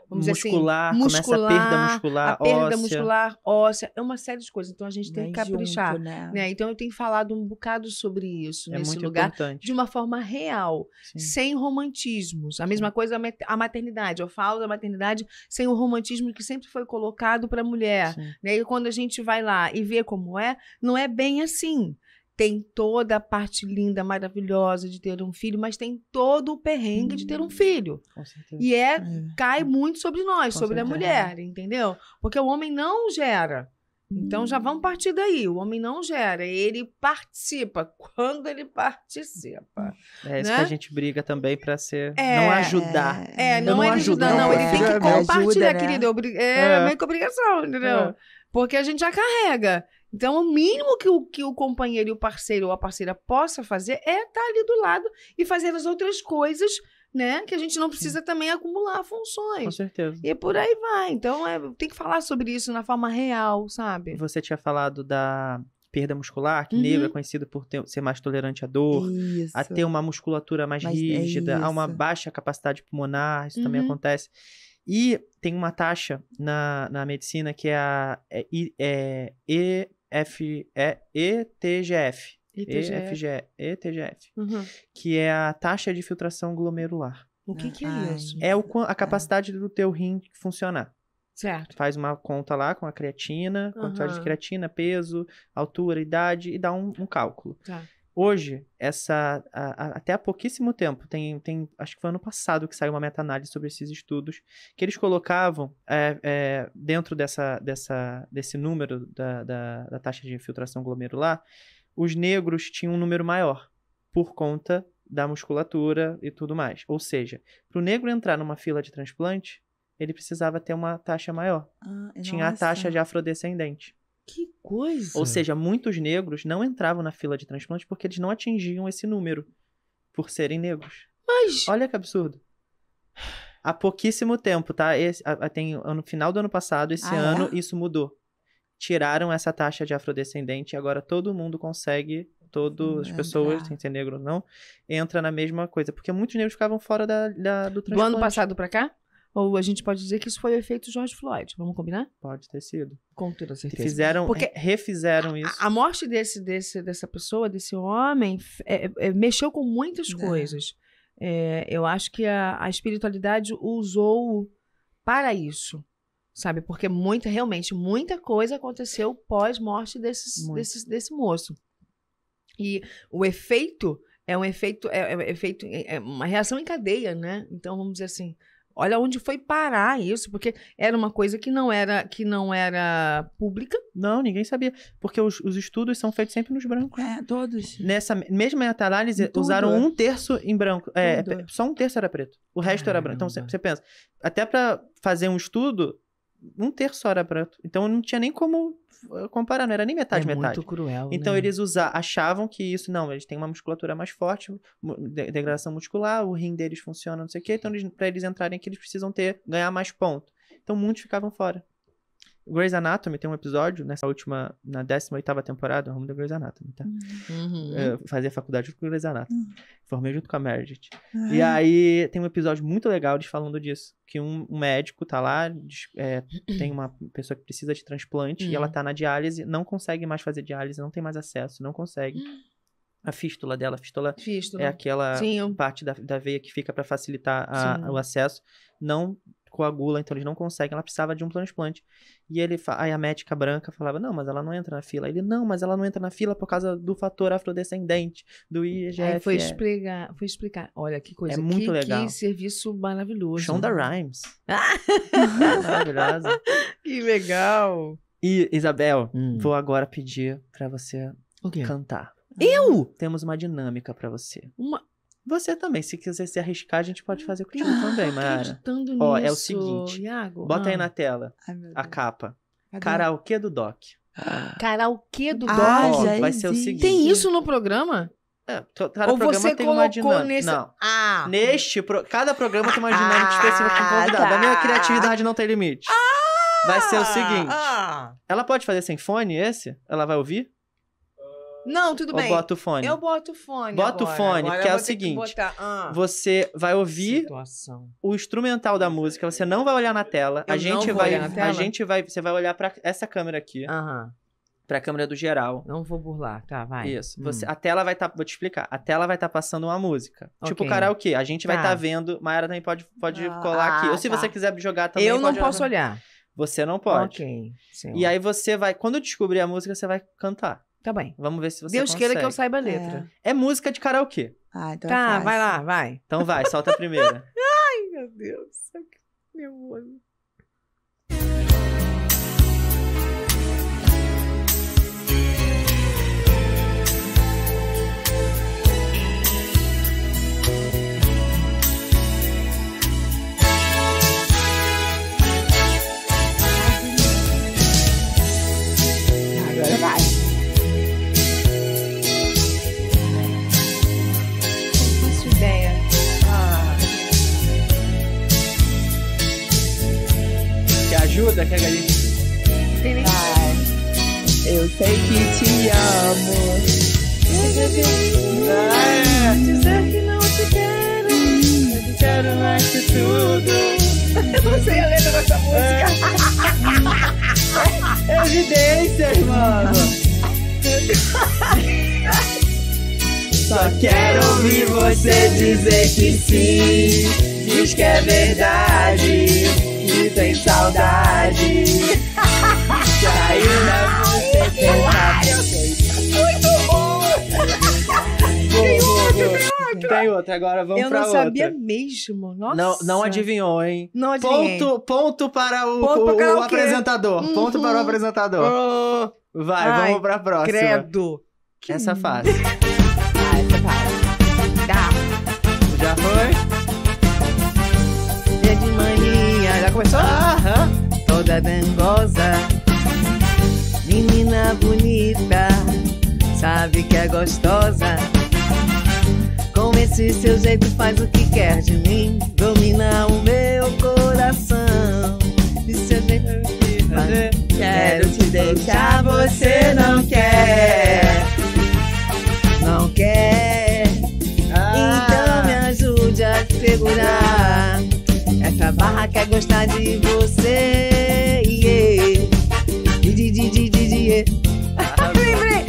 vamos Muscular, dizer assim, começa a perda muscular, a perda óssea. muscular, óssea, é uma série de coisas. Então a gente tem que Vai caprichar, junto, né? né? Então eu tenho falado um bocado sobre isso É nesse muito lugar, importante. de uma forma real, Sim. sem romantismos. A mesma coisa a maternidade. Eu falo da maternidade sem o romantismo que sempre foi colocado para a mulher. Sim. Né? E quando a gente vai lá e vê como não é bem assim. Tem toda a parte linda, maravilhosa de ter um filho, mas tem todo o perrengue de ter um filho. Com certeza. E cai muito sobre nós, Com sobre a certeza. mulher, entendeu? Porque o homem não gera. Então já vamos partir daí. O homem não gera, ele participa. Quando ele participa. É isso né? que a gente briga também pra ser. Não ajudar. Não não é ajudo, ajudar, não. não, Ele tem que é compartilhar, ajuda, né? querida. É meio que obrigação, entendeu? Porque a gente já carrega. Então, o mínimo que o companheiro e o parceiro ou a parceira possa fazer é estar ali do lado e fazer as outras coisas, né? Que a gente não precisa também acumular Com funções. certeza. E por aí vai. Então, tem que falar sobre isso na forma real, sabe? Você tinha falado da perda muscular, que Uhum. negro é conhecido por ser mais tolerante à dor, Isso. a ter uma musculatura mais Mas é rígida, a uma isso. baixa capacidade pulmonar, isso também Uhum. acontece. E tem uma taxa na medicina que é a ETGF. ETGF, Uhum. que é a taxa de filtração glomerular. O que é Ai. isso? É a capacidade do teu rim funcionar. Certo. Faz uma conta lá com a creatina, quantidade de Aham. creatina, peso, altura, idade e dá um cálculo. Tá. Hoje, até há pouquíssimo tempo, acho que foi ano passado que saiu uma meta-análise sobre esses estudos, que eles colocavam dentro desse número da taxa de filtração glomerular, os negros tinham um número maior, por conta da musculatura e tudo mais. Ou seja, para o negro entrar numa fila de transplante, ele precisava ter uma taxa maior. Tinha a taxa de afrodescendente. Que coisa. Ou seja, muitos negros não entravam na fila de transplante porque eles não atingiam esse número por serem negros. Mas... Olha que absurdo. Há pouquíssimo tempo, tá? No final do ano passado, esse ano, isso mudou. Tiraram essa taxa de afrodescendente e agora todo mundo consegue, todas as pessoas, sem ser negro ou não, entra na mesma coisa. Porque muitos negros ficavam fora do transplante. Do ano passado pra cá? Ou a gente pode dizer que isso foi o efeito George Floyd? Vamos combinar? Pode ter sido. Com toda certeza. Refizeram isso. A morte dessa pessoa, desse homem, mexeu com muitas coisas. Eu acho que a espiritualidade usou para isso, sabe? Porque realmente muita coisa aconteceu pós-morte desse moço. E o efeito é uma reação em cadeia, né? Então, vamos dizer assim, olha onde foi parar isso, porque era uma coisa que não era pública. Não, ninguém sabia. Porque os estudos são feitos sempre nos brancos. Todos. Nessa mesma meta-análise, usaram 1/3 em branco. Só 1/3 era preto. O resto era branco. Então, você pensa, até para fazer um estudo, 1/3 só era preto. Então, não tinha nem como comparar, não era nem metade. Muito cruel, então, né? eles achavam que isso, não, eles têm uma musculatura mais forte, degradação muscular, o rim deles funciona, não sei o quê. Então, para eles entrarem aqui, eles precisam ganhar mais ponto. Então, muitos ficavam fora. O Grey's Anatomy tem um episódio, na 18ª temporada, vamos da Grey's Anatomy, tá? Eu fazia faculdade junto com o Grey's Anatomy. Formei junto com a Meredith. E aí, tem um episódio muito legal eles falando disso. Que um médico tá lá, tem uma pessoa que precisa de transplante, e ela tá na diálise, não consegue mais fazer diálise, não tem mais acesso, não consegue. A fístula dela, é aquela parte da veia que fica para facilitar o acesso, não coagula, então eles não conseguem, ela precisava de um transplante. E aí a médica branca falava, não, mas ela não entra na fila. Ele, não, mas ela não entra na fila por causa do fator afrodescendente, do IGF. Aí foi explicar. Olha, que coisa. É muito legal. Que serviço maravilhoso. Shonda Rhimes. Maravilhosa. Que legal. E, Isabel, vou agora pedir pra você cantar. Eu? Temos uma dinâmica pra você. Você também, se quiser se arriscar, a gente pode fazer contigo também, Mayara. Ó, é o seguinte, Iago, bota aí na tela a capa. Karaokê do Doc. Karaokê do Doc? Vai ser o seguinte. Tem isso no programa? Cada Ou programa você tem uma colocou dinâmica. nesse... Não. Ah. Cada programa tem uma dinâmica específica com o convidado. tá. A minha criatividade não tem limite. Vai ser o seguinte. Ah. Ela pode fazer sem fone esse? Ela vai ouvir? Não, tudo Ou bem. bota o fone? Eu boto o fone. Bota o agora. fone, Agora porque eu é o vou ter que seguinte, botar- Você vai ouvir Situação. o instrumental da música, você não vai olhar na tela. Eu não vou olhar na tela? Você vai olhar pra essa câmera aqui, Aham. pra câmera do geral. Não vou burlar. Tá, vai. Isso. A tela vai estar, vou te explicar. A tela vai estar passando uma música. Tipo Ok. karaokê. A gente vai Tá. estar vendo. Mayara também pode colar aqui. Ou se tá. você quiser jogar também. Eu não pode posso olhar. Você não pode. Ok. Sim. E aí você vai. Quando eu descobrir a música, você vai cantar. Tá bem. Vamos ver se você Deus consegue. queira que eu saiba a letra. É música de karaokê. Então Tá, é fácil. vai lá, vai. Então vai, solta a primeira. Ai, meu Deus. Que nervoso. Agora vai. Não faço ideia. Quer ajuda? Quer que a gente... Tem nem... Vai. Eu sei que te amo. Dizer que não te quero. Eu te quero mais que tudo. Eu não sei a letra dessa música. Evidências, mano. Só quero ouvir você dizer que sim. Diz que é verdade. Que tem saudade. Que ainda você pensa. Muito bom. Tem outra, agora vamos Eu pra não outra. sabia mesmo. Nossa. Não adivinhou, hein? Não adivinhei. Ponto para o Ponto para o quê? apresentador. Ponto para o Uhum. apresentador. Oh, Vai, Ai, vamos pra próxima. credo. Essa é fácil. Essa vai. Tá. Já foi? Dia de mania. Já começou? Aham. Toda dengosa. Menina bonita. Sabe que é gostosa. Com esse seu jeito faz o que quer de mim. Domina o meu coração. De seu jeito quero te deixar, você não quer. Não quer. Então me ajude a segurar essa barra quer gostar de você. Yeah. Lembrei.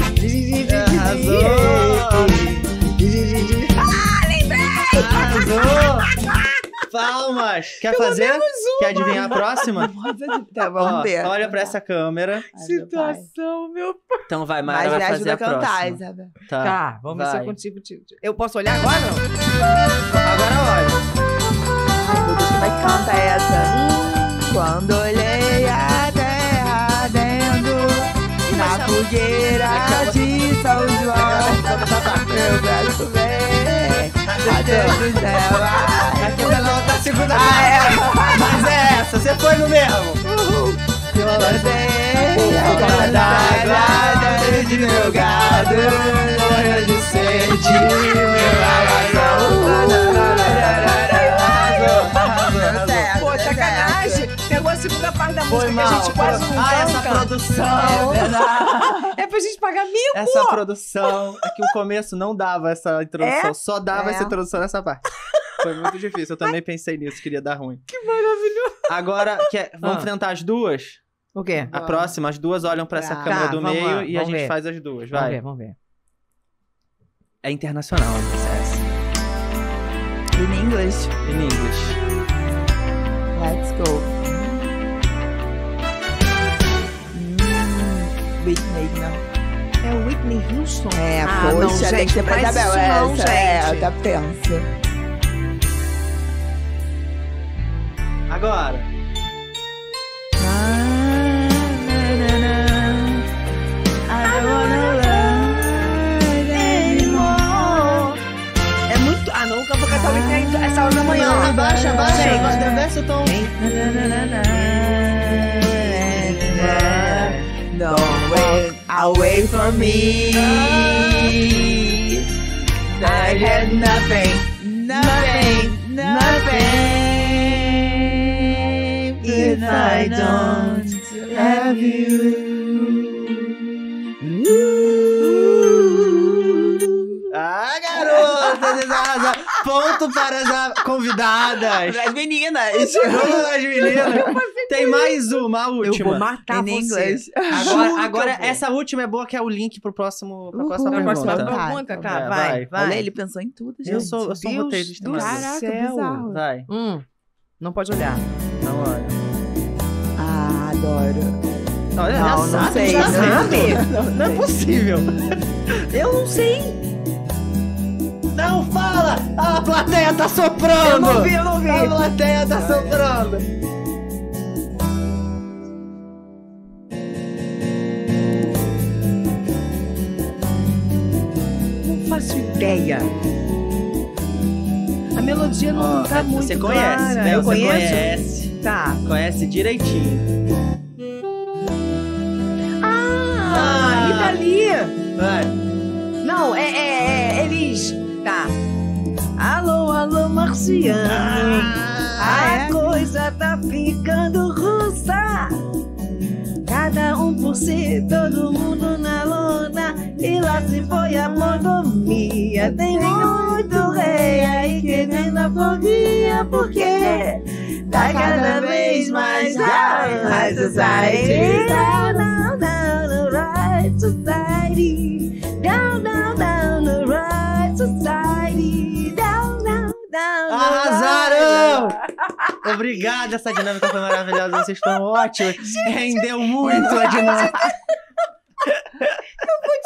Arrasou! Palmas! Quer fazer? Quer adivinhar a próxima? Tá, Ó, vamos ver. olha pra essa câmera. Situação, meu pai. Então vai, Mas Mayara me vai fazer ajuda a a cantar, próxima. Isabel. Tá, vamos ver se eu vai. consigo. Eu posso olhar agora não? Agora olha. Ai, meu Deus, como é que canta essa? Quando olhei a terra dentro, na fogueira de São João, meu braço vem, a Deus do céu. Aqui o melão tá segunda Mas é essa, você foi no mesmo. Eu mandei a d'água de meu gado, morreu de sede, meu Pô, sacanagem. Pegou a segunda parte da música que a gente quase não canta. essa produção. É pra gente pagar mico. Essa produção. É que o começo não dava essa introdução. Só dava É. essa introdução nessa parte. Foi muito difícil. Eu também pensei nisso, queria dar ruim. Que maravilhoso. Agora, vamos enfrentar as duas? O quê? A próxima, as duas olham pra essa Tá. câmera Tá, do vamos meio lá, e a vamos gente ver. faz as duas. Vamos Vai. ver, vamos ver. É internacional essa. In English, Em inglês. let's go. Whitney, não. É o Whitney Houston. É, Ah, poxa, não, tem gente, que ser pra faz Isabel isso essa. não, gente. Tá tensa. Agora. É muito... Ah, não, eu vou cantar o Whitney essa hora da manhã. Não, abaixa, Gente. desce o tom. Don't wait away from me. had nothing. If I don't have you. Ah, garotas! Ponto para as convidadas. As meninas. Vamos as meninas. Tem mais uma, a última. Eu vou matar Em você. inglês. Agora eu vou. essa última é boa, que é o link pro próximo, pra Uhul. próxima Na pergunta. próxima pergunta, tá, É, vai. Olha, ele pensou em tudo, gente. Eu sou um roteirista. do mas- Caraca, céu. bizarro. Vai, Não pode olhar. não olha. Ah, adoro. Olha, Não, já não sabe, sei, já não sabe. sei. Não é possível. Eu não sei. Não fala! A plateia tá soprando! Eu não vi. A plateia tá soprando! Não faço ideia. A melodia não tá muito Você conhece, clara. né? Eu Você conheço? conhece. Tá. Conhece direitinho. Ah, e dali? Vai. Não, eles... Tá. Alô, marciano. A coisa tá ficando russa. Cada um por si, todo mundo na lona. E lá se foi a monomia. Tem muito rei aí que vem na foguinha. Porque tá cada vez mais high society. Down, the right society. Down, the right society. Down, Arrasaram! Obrigado, essa dinâmica foi maravilhosa. Vocês foram ótimos. Rendeu muito a dinâmica.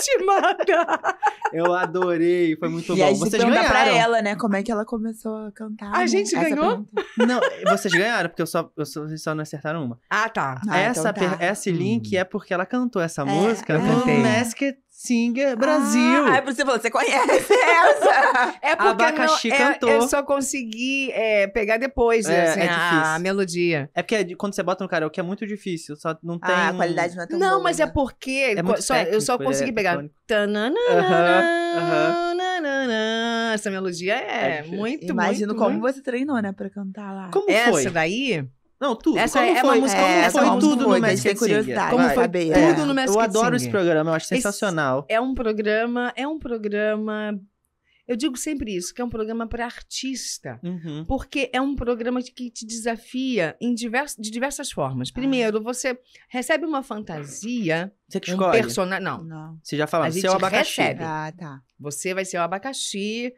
te manda. Eu adorei, foi muito E bom. a gente Vocês pergunta pra ganharam. ela, né, como é que ela começou a cantar. A né? gente Essa ganhou? pergunta. Não, vocês ganharam, porque vocês só não acertaram uma. Ah, tá. Ah, essa, então tá. esse link é porque ela cantou essa música eu no cantei. Masked Singer Brasil. Ah, você falou, você conhece essa? É porque Abacaxi não, cantou. eu só consegui pegar depois assim, é difícil. a melodia. É porque quando você bota no karaokê é muito difícil, só não tem... Ah, a qualidade não é tão boa. Não, mas é né? porque É muito eu só técnico, consegui pegar. eletrônico. Tananana, Aham, nananana. Essa melodia É é difícil. muito, Imagino muito, como muito. você treinou, né, pra cantar lá. Como Essa foi? daí, Não, tudo. Essa como é foi? uma música- Como essa foi como tudo foi, no que a gente Masked tem curiosidade. Singer? Como Vai. foi saber. tudo no Masked Eu adoro esse Singer. programa, eu acho Esse- sensacional. é um programa, eu digo sempre isso, que é um programa para artista. Uhum. Porque é um programa que te desafia de diversas formas. Primeiro, você recebe uma fantasia, Você que um escolhe. personagem. Não, Não. Você já falou, A gente seu abacaxi. recebe. Ah, tá. você vai ser o abacaxi.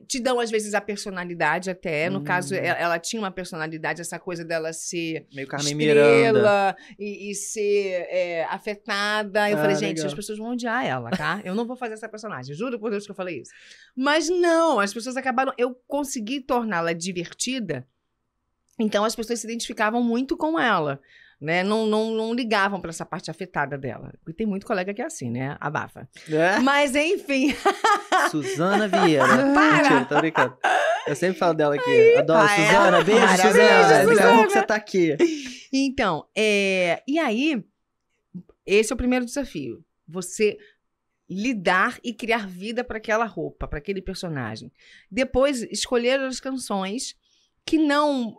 Te dão, às vezes, a personalidade até. No caso, ela tinha uma personalidade, essa coisa dela ser Meio Carmen Miranda. estrela e ser afetada. Eu Ah, falei, gente, legal. as pessoas vão odiar ela, tá? Eu não vou fazer essa personagem. Juro por Deus que eu falei isso. Mas não, as pessoas acabaram... Eu consegui torná-la divertida, então as pessoas se identificavam muito com ela. Né? Não ligavam para essa parte afetada dela. E tem muito colega que é assim, né? Abafa. É? Mas, enfim... Suzana Vieira. Para! Mentira, tô brincando. Eu sempre falo dela aqui. Adoro. Ah, é? Suzana, beijo, Maravilha. Suzana. Beijo, Daqui a pouco Suzana. você tá aqui. Então, e aí, esse é o primeiro desafio. Você lidar e criar vida para aquela roupa, para aquele personagem. Depois, escolher as canções que não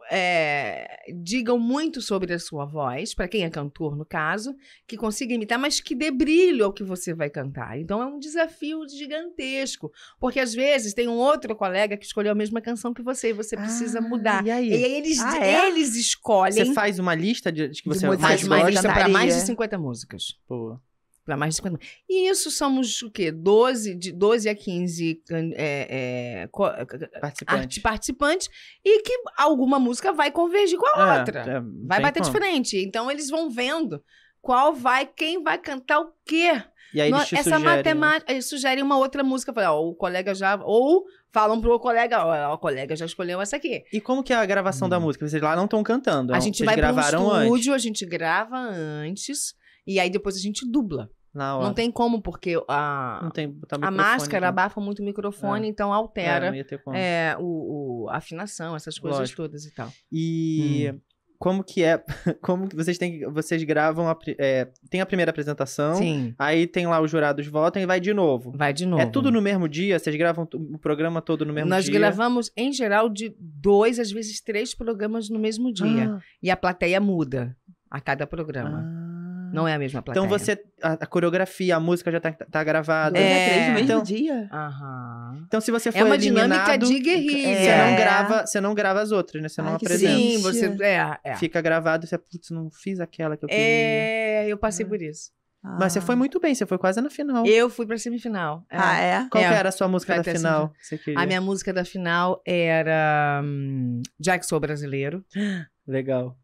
digam muito sobre a sua voz, para quem é cantor, no caso, que consiga imitar, mas que dê brilho ao que você vai cantar. Então, é um desafio gigantesco, porque às vezes tem um outro colega que escolheu a mesma canção que você e você precisa mudar. E aí? E aí eles, Ah, é? eles escolhem... Você faz uma lista de que você músicas mais Faz que uma você gosta? lista para cantaria. mais de 50 músicas. Pô. Para mais de 50. E isso somos o quê? 12 a 15 Participante. participantes e que alguma música vai convergir com a outra. Vai bater de diferente. frente. Então eles vão vendo quem vai cantar o quê. E aí eles te Essa sugerem, matemática, eles sugerem uma outra música. Fala, o colega já... Ou falam pro colega, ó, o colega já escolheu essa aqui. E como que é a gravação da música? Vocês lá não estão cantando. A gente vocês vai para um gravaram antes. estúdio, a gente grava antes e aí depois a gente dubla. Na hora. Não tem como, porque Não tem botar a microfone, máscara né? abafa muito o microfone, então não altera ia ter como. a afinação, essas coisas Lógico. todas e tal. E como que é? Como que vocês gravam tem a primeira apresentação, Sim, aí tem lá os jurados votam e vai de novo. vai de novo. É tudo no mesmo dia? Vocês gravam o programa todo no mesmo Nós dia? gravamos, em geral, de 2, às vezes 3 programas no mesmo dia. E a plateia muda a cada programa. Não é a mesma plateia. Então a coreografia, a música já tá gravada. 2 a 3 no mesmo Então- dia? Aham. Então se você for É uma eliminado, dinâmica de guerrilha. você não grava as outras, né? Você não Ai, que apresenta. delícia. Sim, você... Fica gravado e você, putz, não fiz aquela que eu queria. Eu passei por isso. Mas você foi muito bem, você foi quase na final. Eu fui pra semifinal. Ah, é? Qual que É. era a sua música Vai da ter final? Que você queria? A minha música da final era Já Que Sou Brasileiro. Legal.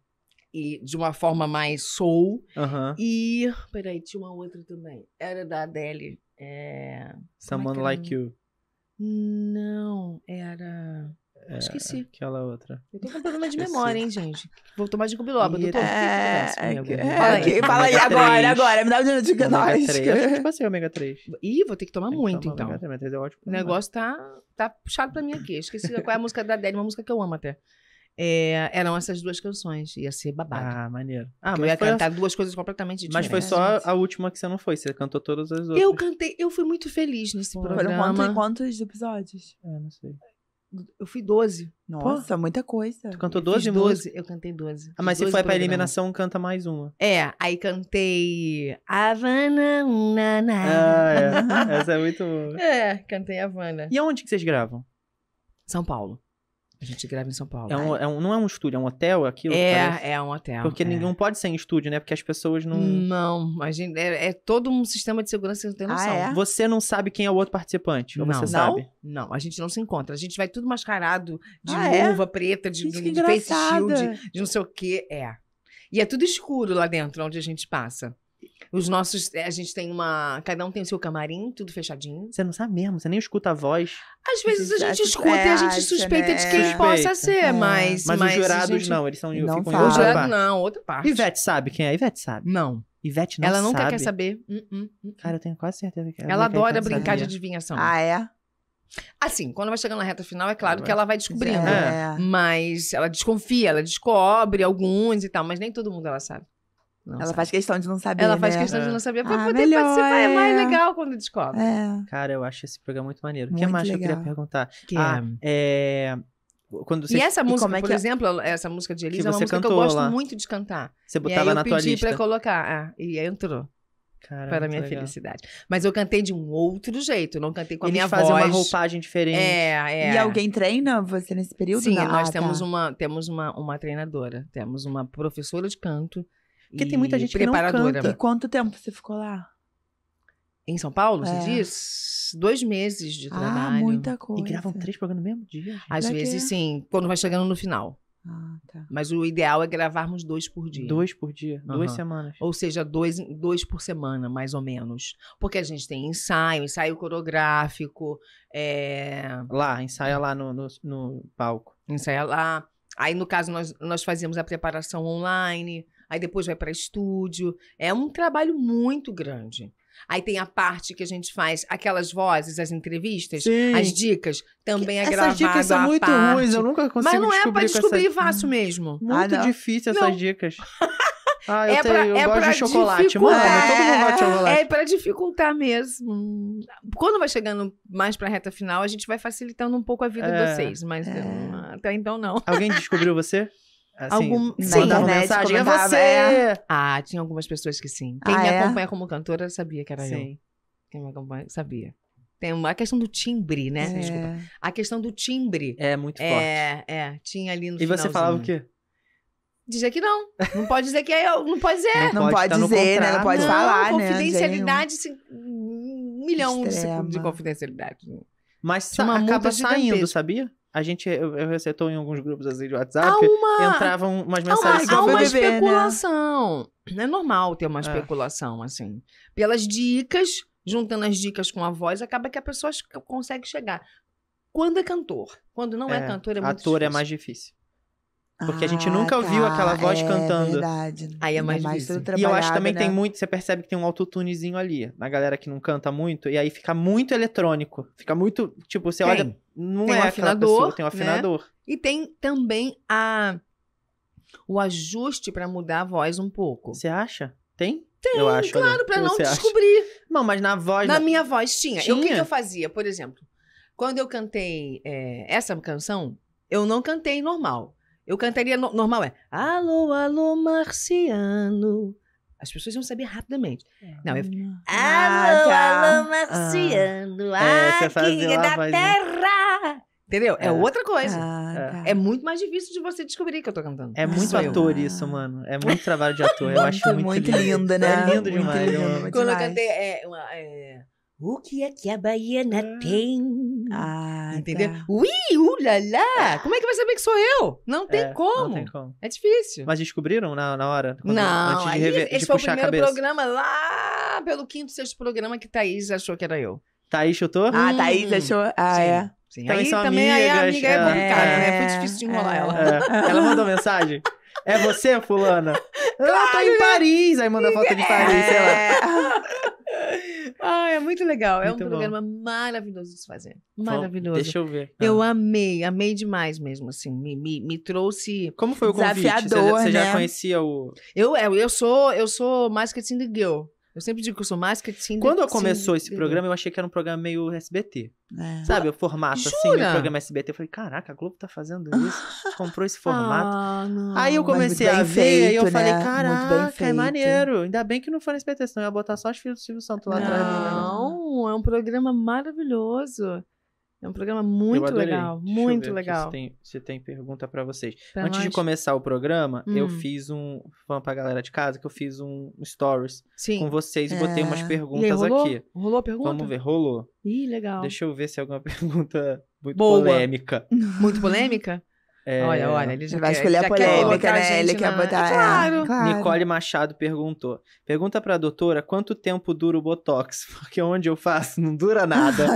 E de uma forma mais soul. Aham. E... Peraí, tinha uma outra também. Era da Adele. Someone que era? Like You. Não, era... Esqueci. Aquela outra. Eu tô com problema de Esqueci. memória, hein, gente? Vou tomar de Biloba. Doutor, Fala aí, Ômega agora. Me dá um minuto de Ômega nós. 3. Acho que tipo assim, ômega 3. Ih, vou ter que tomar Tem que muito, tomar então. ômega 3, ômega 3 é ótimo. O negócio tá puxado pra mim aqui. Esqueci qual é a música da Adele, uma música que eu amo até. Eram essas 2 canções. Ia ser babado. Ah, maneiro. Ah, eu mas ia foi, cantar 2 coisas completamente mas diferentes. foi só a última que você não foi. Você cantou todas as outras. Eu cantei, eu fui muito feliz nesse Foram programa. Quantos episódios? Não sei. Eu fui 12. Nossa, muita coisa. Tu cantou Eu 12 fiz músicas? Eu cantei 12. Ah, mas Fiz se 12 foi pra programas. eliminação, canta mais uma. Aí cantei Havana, Essa é muito boa. Cantei Havana. E aonde que vocês gravam? São Paulo. A gente grava em São Paulo. Não é um estúdio, é um hotel aquilo? Parece? É um hotel. Porque não pode ser em estúdio, né? Porque as pessoas não... Não, a gente, é todo um sistema de segurança que você não tem noção. é? Você não sabe quem é o outro participante? Ou Não. você Não? sabe? Não, a gente não se encontra. A gente vai tudo mascarado de é? luva preta, de Gente, que face engraçada. shield, de não sei o quê. E é tudo escuro lá dentro, onde a gente passa. Os nossos, a gente tem cada um tem o seu camarim, tudo fechadinho. Você não sabe mesmo, você nem escuta a voz. Às vezes a gente Acha- escuta e a gente acha, suspeita né? de quem Suspeita. possa ser, mas Mas os jurados a gente... não, eles Não ficam em fala. O outra jurado parte. não, outra parte. Ivete sabe quem é? Ivete sabe. Não. Ivete não Ela sabe. nunca quer saber. Cara, eu tenho quase certeza que Ela adora quer brincar de saber. adivinhação. Ah, é? Assim, quando vai chegando na reta final, é claro Vai. que ela vai descobrindo. É. Mas ela desconfia, ela descobre alguns e tal, mas nem todo mundo ela sabe. Não Ela sabe. faz questão de não saber, Ela faz né? questão de não saber pra Ah, poder melhor, participar. É mais é. legal quando descobre. É. Cara, eu acho esse programa muito maneiro. O que Muito mais que eu queria legal. perguntar? Que Quando E vocês, essa música, como é por que é? exemplo, essa música de Elisa Que é uma você música que eu cantou gosto lá. muito de cantar. você E aí botava eu na tua pedi lista. pra colocar. E aí entrou. Cara, Para a muito minha legal. felicidade. Mas eu cantei de um outro jeito, não cantei com a Eles minha fazem voz. uma roupagem diferente. É. E alguém treina você nesse período? Sim, Não? nós Ah, temos, tá. temos uma treinadora, temos uma professora de canto. Porque e tem muita gente que não preparadora. canta. E quanto tempo você ficou lá? Em São Paulo, você É. diz? 2 meses de Ah, trabalho. muita coisa. E gravam 3 programas no mesmo dia. Às Pra vezes, quê? sim, quando vai chegando no final. Ah, tá. Mas o ideal é gravarmos 2 por dia. 2 por dia, 2 Aham. semanas. Ou seja, dois por semana, mais ou menos. Porque a gente tem ensaio coreográfico, Lá, ensaia lá no palco. ensaia lá. Aí, no caso, nós fazemos a preparação online, aí depois vai para estúdio. É um trabalho muito grande. Aí tem a parte que a gente faz aquelas vozes, as entrevistas, Sim. as dicas, também é Essas gravado dicas são à muito parte. ruins, eu nunca consigo Mas não é pra com descobrir essa... fácil mesmo. Muito não. difícil essas Não. dicas. Ah, eu, É pra- eu é gosto pra de chocolate. dificultar. Mano, todo mundo gosta de chocolate. É para dificultar mesmo. Quando vai chegando mais pra reta final, a gente vai facilitando um pouco a vida de vocês. Mas até então, não. Alguém descobriu você? Assim, Sim. mandava internet mensagem, é comentava, você! Ah, tinha algumas pessoas que sim. Quem Ah, me é? acompanha como cantora sabia que era eu. Sim. Quem me acompanha sabia. Tem a questão do timbre, né? É. Desculpa. A questão do timbre. É muito forte. Tinha ali no E você falava o quê? Dizer que não. Não pode dizer que é eu. Não pode dizer. Não pode tá no dizer, né? Não contrato. pode Não, falar, né? confidencialidade, assim, 1 milhão de Extrema. confidencialidade. Mas Tinha uma acaba multa saindo, gigantesca. sabia? Eu recetou em alguns grupos assim de WhatsApp, Há entravam umas uma, mensagens igual há uma BBB, né? especulação. É normal ter uma É. especulação, assim. Pelas dicas, juntando as dicas com a voz, acaba que a pessoa consegue chegar. Quando é cantor. Quando não é cantor, é muito ator é difícil. mais difícil. Porque a gente nunca ouviu aquela voz cantando. Verdade. Aí é mais Ainda difícil. tudo E eu acho trabalhado, também né? tem muito, você percebe que tem um autotunezinho ali, na galera que não canta muito, e aí fica muito eletrônico. Fica muito, tipo, você olha, não Tem é um aquela afinador, pessoa, tem um né? afinador. E tem também o ajuste pra mudar a voz um pouco. Você acha? Tem? Eu acho. Claro, pra não Você acha? descobrir. Não, mas na voz... Na minha voz tinha. Tinha? O que eu fazia? Por exemplo, quando eu cantei essa canção, eu não cantei normal. Eu cantaria normal alô, alô, marciano. As pessoas iam saber rapidamente. Não, eu... Alô, alô, marciano, você fazia aqui uma da vozinha. terra. Entendeu? É outra coisa. Tá. É muito mais difícil de você descobrir que eu tô cantando. É muito Sou eu. ator isso, mano. É muito trabalho de ator. Eu acho muito lindo, né? É lindo Muito demais. eu lindo. amo. Quando eu demais. cantei o que é que a baiana tem? Entendeu? Tá. Ui, lá. Como é que vai saber que sou eu? Não tem como. Não tem como. É difícil. Mas descobriram na hora? Não, Antes de, esse de foi o puxar a primeiro cabeça. programa lá, pelo 5º, 6º programa que Thaís achou que era eu. Thaís chutou? Thaís achou... Sim. Também Aí são também aí a amigas, amiga é complicada, né? Foi difícil de enrolar ela. Ela mandou mensagem? É você, fulana? Ela tá em Paris. Aí manda foto de Paris, sei lá. É muito legal. É Muito um bom. programa maravilhoso de se fazer. Maravilhoso. Deixa eu ver. Eu amei demais mesmo, assim. Me trouxe... Como foi o convite? Desafiador, Você já né? conhecia o... Eu sou marketing the girl. Eu sempre digo que eu sou marketing Quando começou esse programa, eu achei que era um programa meio SBT. É. Sabe, o formato assim, Jura? o programa SBT. Eu falei, caraca, a Globo tá fazendo isso. Comprou esse formato. Não. Aí eu Mas comecei muito a bem ver e eu feito, falei, né? Muito bem caraca, é feito. maneiro. Ainda bem que não foi no SBT, senão eu ia botar só os filhos do Silvio Santos lá atrás. dele, né? Não, é um programa maravilhoso. É um programa Eu muito adorei. legal. Deixa eu Muito ver aqui legal. Se tem pergunta pra vocês. Pra Antes de nós? começar o programa, eu Hum. fiz falando pra galera de casa, que eu fiz um stories Sim. com vocês e botei umas E aí, perguntas rolou? aqui. Rolou a pergunta? Vamos ver, rolou. Ih, legal. Deixa eu ver se é alguma pergunta muito Boa. polêmica. Muito polêmica? Olha, ele já Ele vai quer, escolher a já quer polêmica, colocar a né? gente Ele quer na... botar... É claro. Nicole Machado perguntou. Pergunta pra doutora quanto tempo dura o Botox? Porque onde eu faço não dura nada.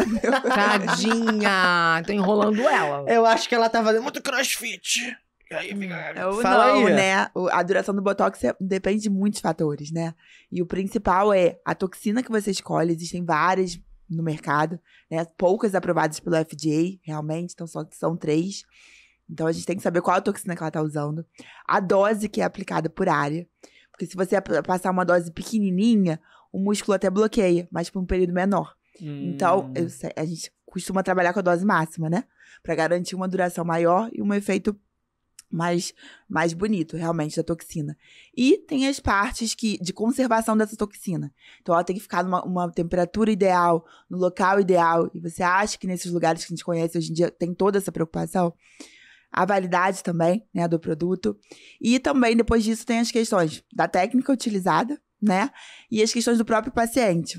Tadinha. Tô enrolando ela. Eu acho que ela tá fazendo muito crossfit. E aí fica... Ou Fala não, aí. né? A duração do Botox depende de muitos fatores, né? E o principal é a toxina que você escolhe. Existem várias no mercado, né? Poucas aprovadas pelo FDA, realmente. Então, são 3. Então, a gente tem que saber qual a toxina que ela tá usando. A dose que é aplicada por área. Porque se você passar uma dose pequenininha, o músculo até bloqueia, mas por um período menor. Então, a gente costuma trabalhar com a dose máxima, né? Pra garantir uma duração maior e um efeito mais bonito, realmente, da toxina. E tem as partes de conservação dessa toxina. Então, ela tem que ficar numa temperatura ideal, no local ideal. E você acha que nesses lugares que a gente conhece hoje em dia tem toda essa preocupação? A validade também, né, do produto. E também, depois disso, tem as questões da técnica utilizada, né? E as questões do próprio paciente.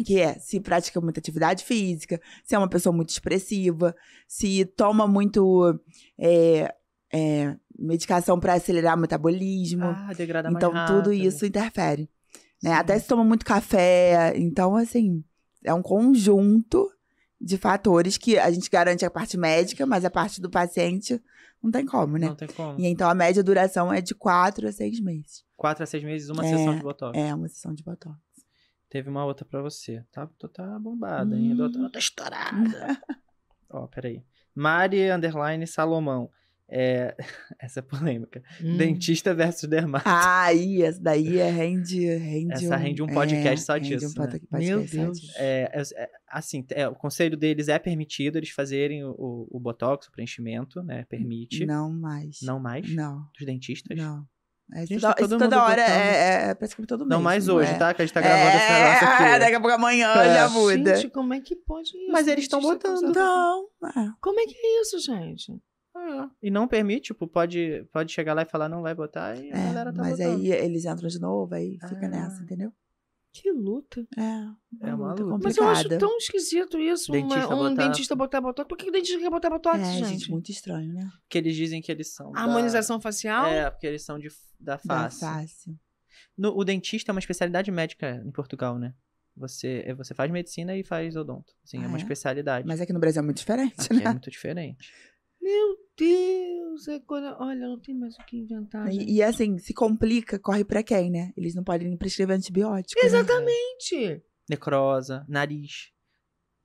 Que é se pratica muita atividade física, se é uma pessoa muito expressiva, se toma muito medicação para acelerar o metabolismo. Degrada mais Então, rápido. tudo isso interfere. Né? Sim. Até se toma muito café. Então, assim, é um conjunto de fatores que a gente garante a parte médica, mas a parte do paciente não tem como, né? Não tem como. E então, a média duração é de 4 a 6 meses. 4 a 6 meses, uma sessão de Botox. É, uma sessão de Botox. Teve uma outra pra você. Tá bombada, hein? A doutora tá estourada. Ó, peraí. Mari _ Salomão. Essa é polêmica. Dentista versus dermato. Essa daí rende Essa rende um podcast só disso, né? podcast Meu só Deus. disso. Assim, o conselho deles é permitido eles fazerem o Botox, o preenchimento, né? Permite. Não mais. Não mais? Não, Dos dentistas? não. Gente, Isso tá todo toda mundo hora botando. praticamente todo mês. Não mais hoje, é? tá? Que a gente tá gravando esse negócio aqui. Daqui a pouco amanhã já muda. Gente, como é que pode isso? Mas eles estão Dentista botando. conservador. Não, Como é que é isso, gente? E não permite, tipo, pode chegar lá e falar não vai botar e a galera tá mas botando. aí eles entram de novo, aí fica Ah. nessa, entendeu? Que luta. É uma luta. Mas eu acho complicada. tão esquisito isso. Dentista um botar- dentista botar botox. Por que o dentista quer botar botox, gente, gente? muito estranho, né? Porque eles dizem que eles são Harmonização facial? porque eles são da Da face. face. O dentista é uma especialidade médica em Portugal, né? Você faz medicina e faz odonto. Assim, é uma é? especialidade. Mas aqui no Brasil é muito diferente, Aqui né? é muito diferente. Meu Deus. Olha, não tem mais o que inventar. gente. E assim, se complica, corre pra quem, né? Eles não podem nem prescrever antibiótico. né? Exatamente. Necrosa, nariz.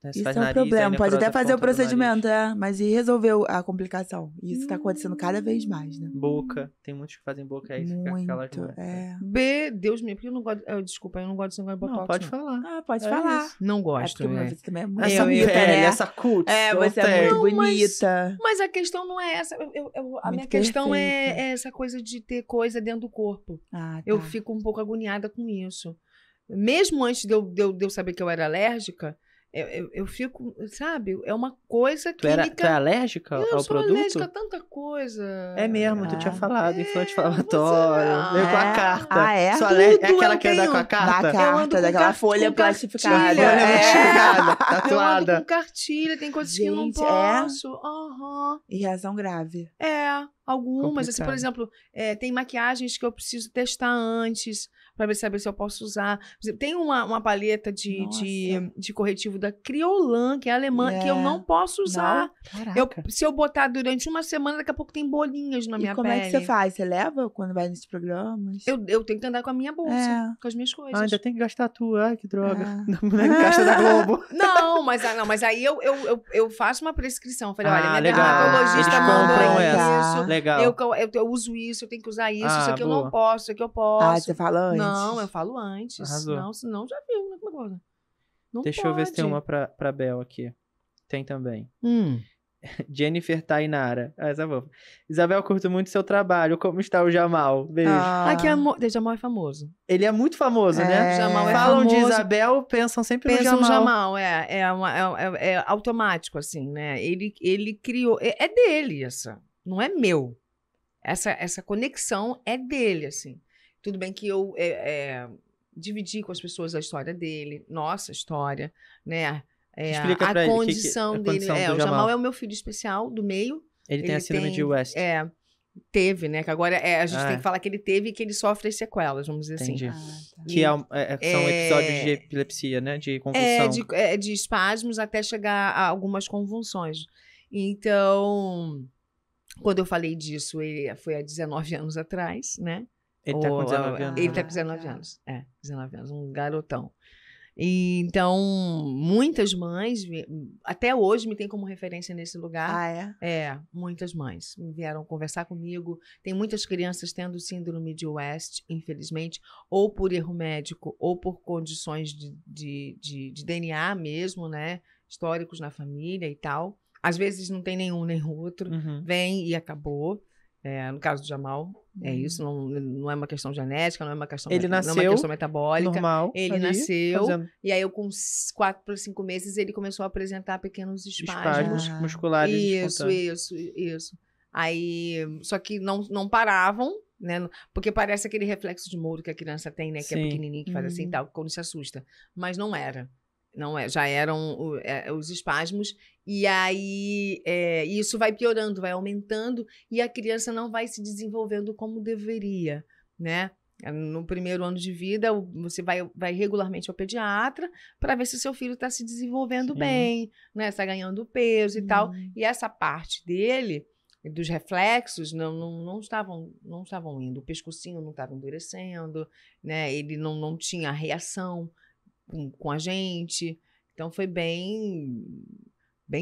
Né? Você Isso faz é um nariz, aí problema. Pode até necrose fazer a o ponta do procedimento, nariz. mas e resolver a complicação? Isso tá acontecendo cada vez mais, né? Boca. Tem muitos que fazem boca aí, fica aquelas Muito, manchas. Deus me, porque eu não gosto. Desculpa, eu não gosto desse negócio de botox. Não, pode falar. Ah, pode É falar. isso. Não É gosto. porque É. você também é muito Essa bonita, pele, né? essa cutis. Você é muito Não, mas- bonita. Mas a questão não é essa. A Muito minha questão perfeita. é essa coisa de ter coisa dentro do corpo. Ah, tá. Eu fico um pouco agoniada com isso. Mesmo antes de eu saber que eu era alérgica, eu fico, sabe? É uma coisa Tu é química. alérgica Eu ao sou produto? alérgica a tanta coisa. É mesmo, tu tinha Ah. falado, inflante você- inflamatório, veio com a É? carta. Ah, é? Sua alérgica, é Tudo aquela eu que anda com a tenho. Da carta? Eu ando carta, com daquela car- folha com plastificada. cartilha. Folha plastificada, Eu ando tatuada. com cartilha, tem coisas que eu não Gente, é? posso. Aham. E reação grave. Algumas. Assim, por Complicado. exemplo, tem maquiagens que eu preciso testar antes para saber se eu posso usar. Por exemplo, tem uma paleta de corretivo da Kryolan, que é alemã, que eu não posso usar. Caraca. Se eu botar durante uma semana, daqui a pouco tem bolinhas na minha E como pele. é que você faz? Você leva quando vai nesses programas? Eu tenho que andar com a minha bolsa, É. com as minhas coisas. Ah, ainda tem que gastar a tua. Ai, que droga. Ah. Não é caixa da Globo. Não, mas aí eu faço uma prescrição. Falei, olha, minha legal. dermatologista Eles mandou compram isso. Legal. Eu uso isso, eu tenho que usar isso, isso aqui eu boa. não posso, isso aqui eu posso. Ah, você fala antes? Não, eu falo antes. Arrasou. Não, senão já viu, né? Como é que não Deixa eu ver se tem pode. uma pra Bel aqui. Tem também. Hum. Jennifer Tainara. Ah, essa é boa. Isabel, curto muito seu trabalho. Como está o Jamal? Beijo. Aqui é Jamal é famoso. Ele é muito famoso, né? Jamal é Falam de famoso. Isabel, pensam sempre Pensa no no Jamal. Jamal, é automático, assim, né? Ele criou. É dele, essa. Não é meu. Essa conexão é dele, assim. Tudo bem que eu dividi com as pessoas a história dele, nossa história, né? Explica pra ele a o que condição a dele. condição do O Jamal. Jamal é o meu filho especial do meio. Ele tem a síndrome de West. Teve, né? Que agora a gente Ah. tem que falar que ele teve e que ele sofre as sequelas, vamos dizer Entendi. assim. tá. Que são episódios de epilepsia, né? De convulsão. De espasmos até chegar a algumas convulsões. Então, quando eu falei disso, ele foi há 19 anos atrás, né? Ele tá com 19 anos. Ele né? tá com 19 anos. 19 anos, um garotão. E, então, muitas mães, até hoje, me tem como referência nesse lugar. Ah, é? Muitas mães vieram conversar comigo. Tem muitas crianças tendo síndrome de West, infelizmente, ou por erro médico, ou por condições de DNA mesmo, né? Históricos na família e tal. Às vezes não tem nenhum nem outro. Uhum. Vem e acabou. No caso do Jamal, é isso. Não é uma questão genética, não é uma questão, Ele não é nasceu uma questão metabólica. Normal. Ele ali, nasceu, fazendo e aí, com 4 para 5 meses, ele começou a apresentar pequenos espasmos. espasmos musculares espontâneos. Isso. Aí, só que não paravam, né? Porque parece aquele reflexo de Mouro que a criança tem, né? Que é Sim. pequenininho, que faz assim e tal, quando se assusta. Mas não era. Não é, já eram os espasmos, e aí isso vai piorando, vai aumentando, e a criança não vai se desenvolvendo como deveria, né? No primeiro ano de vida, você vai regularmente ao pediatra para ver se seu filho está se desenvolvendo Sim. bem, né? Está ganhando peso e tal. E essa parte dele, dos reflexos, não estavam indo. O pescocinho não estava endurecendo, né? Ele não tinha reação com a gente. Então foi bem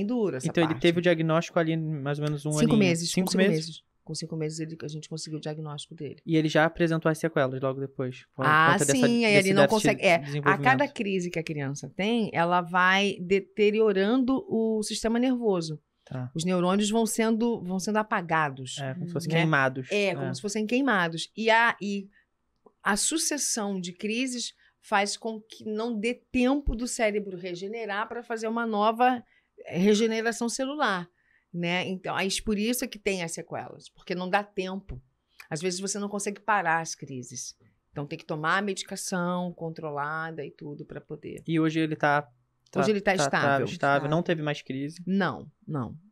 duro essa Então parte. ele teve o diagnóstico ali mais ou menos um 5 aninho. meses. 5 com meses? 5 meses. Com 5 meses a gente conseguiu o diagnóstico dele. E ele já apresentou as sequelas logo depois. Por conta Sim, aí desse ele não déficit consegue. de A desenvolvimento. cada crise que a criança tem, ela vai deteriorando o sistema nervoso. Tá. Os neurônios vão sendo apagados. Como se fossem né? queimados. Como se fossem queimados. E a sucessão de crises faz com que não dê tempo do cérebro regenerar para fazer uma nova regeneração celular, né? Então, por isso é que tem as sequelas, porque não dá tempo. Às vezes você não consegue parar as crises. Então tem que tomar a medicação controlada e tudo para poder. E hoje ele tá Hoje ele tá estável. Não teve mais crise. Não.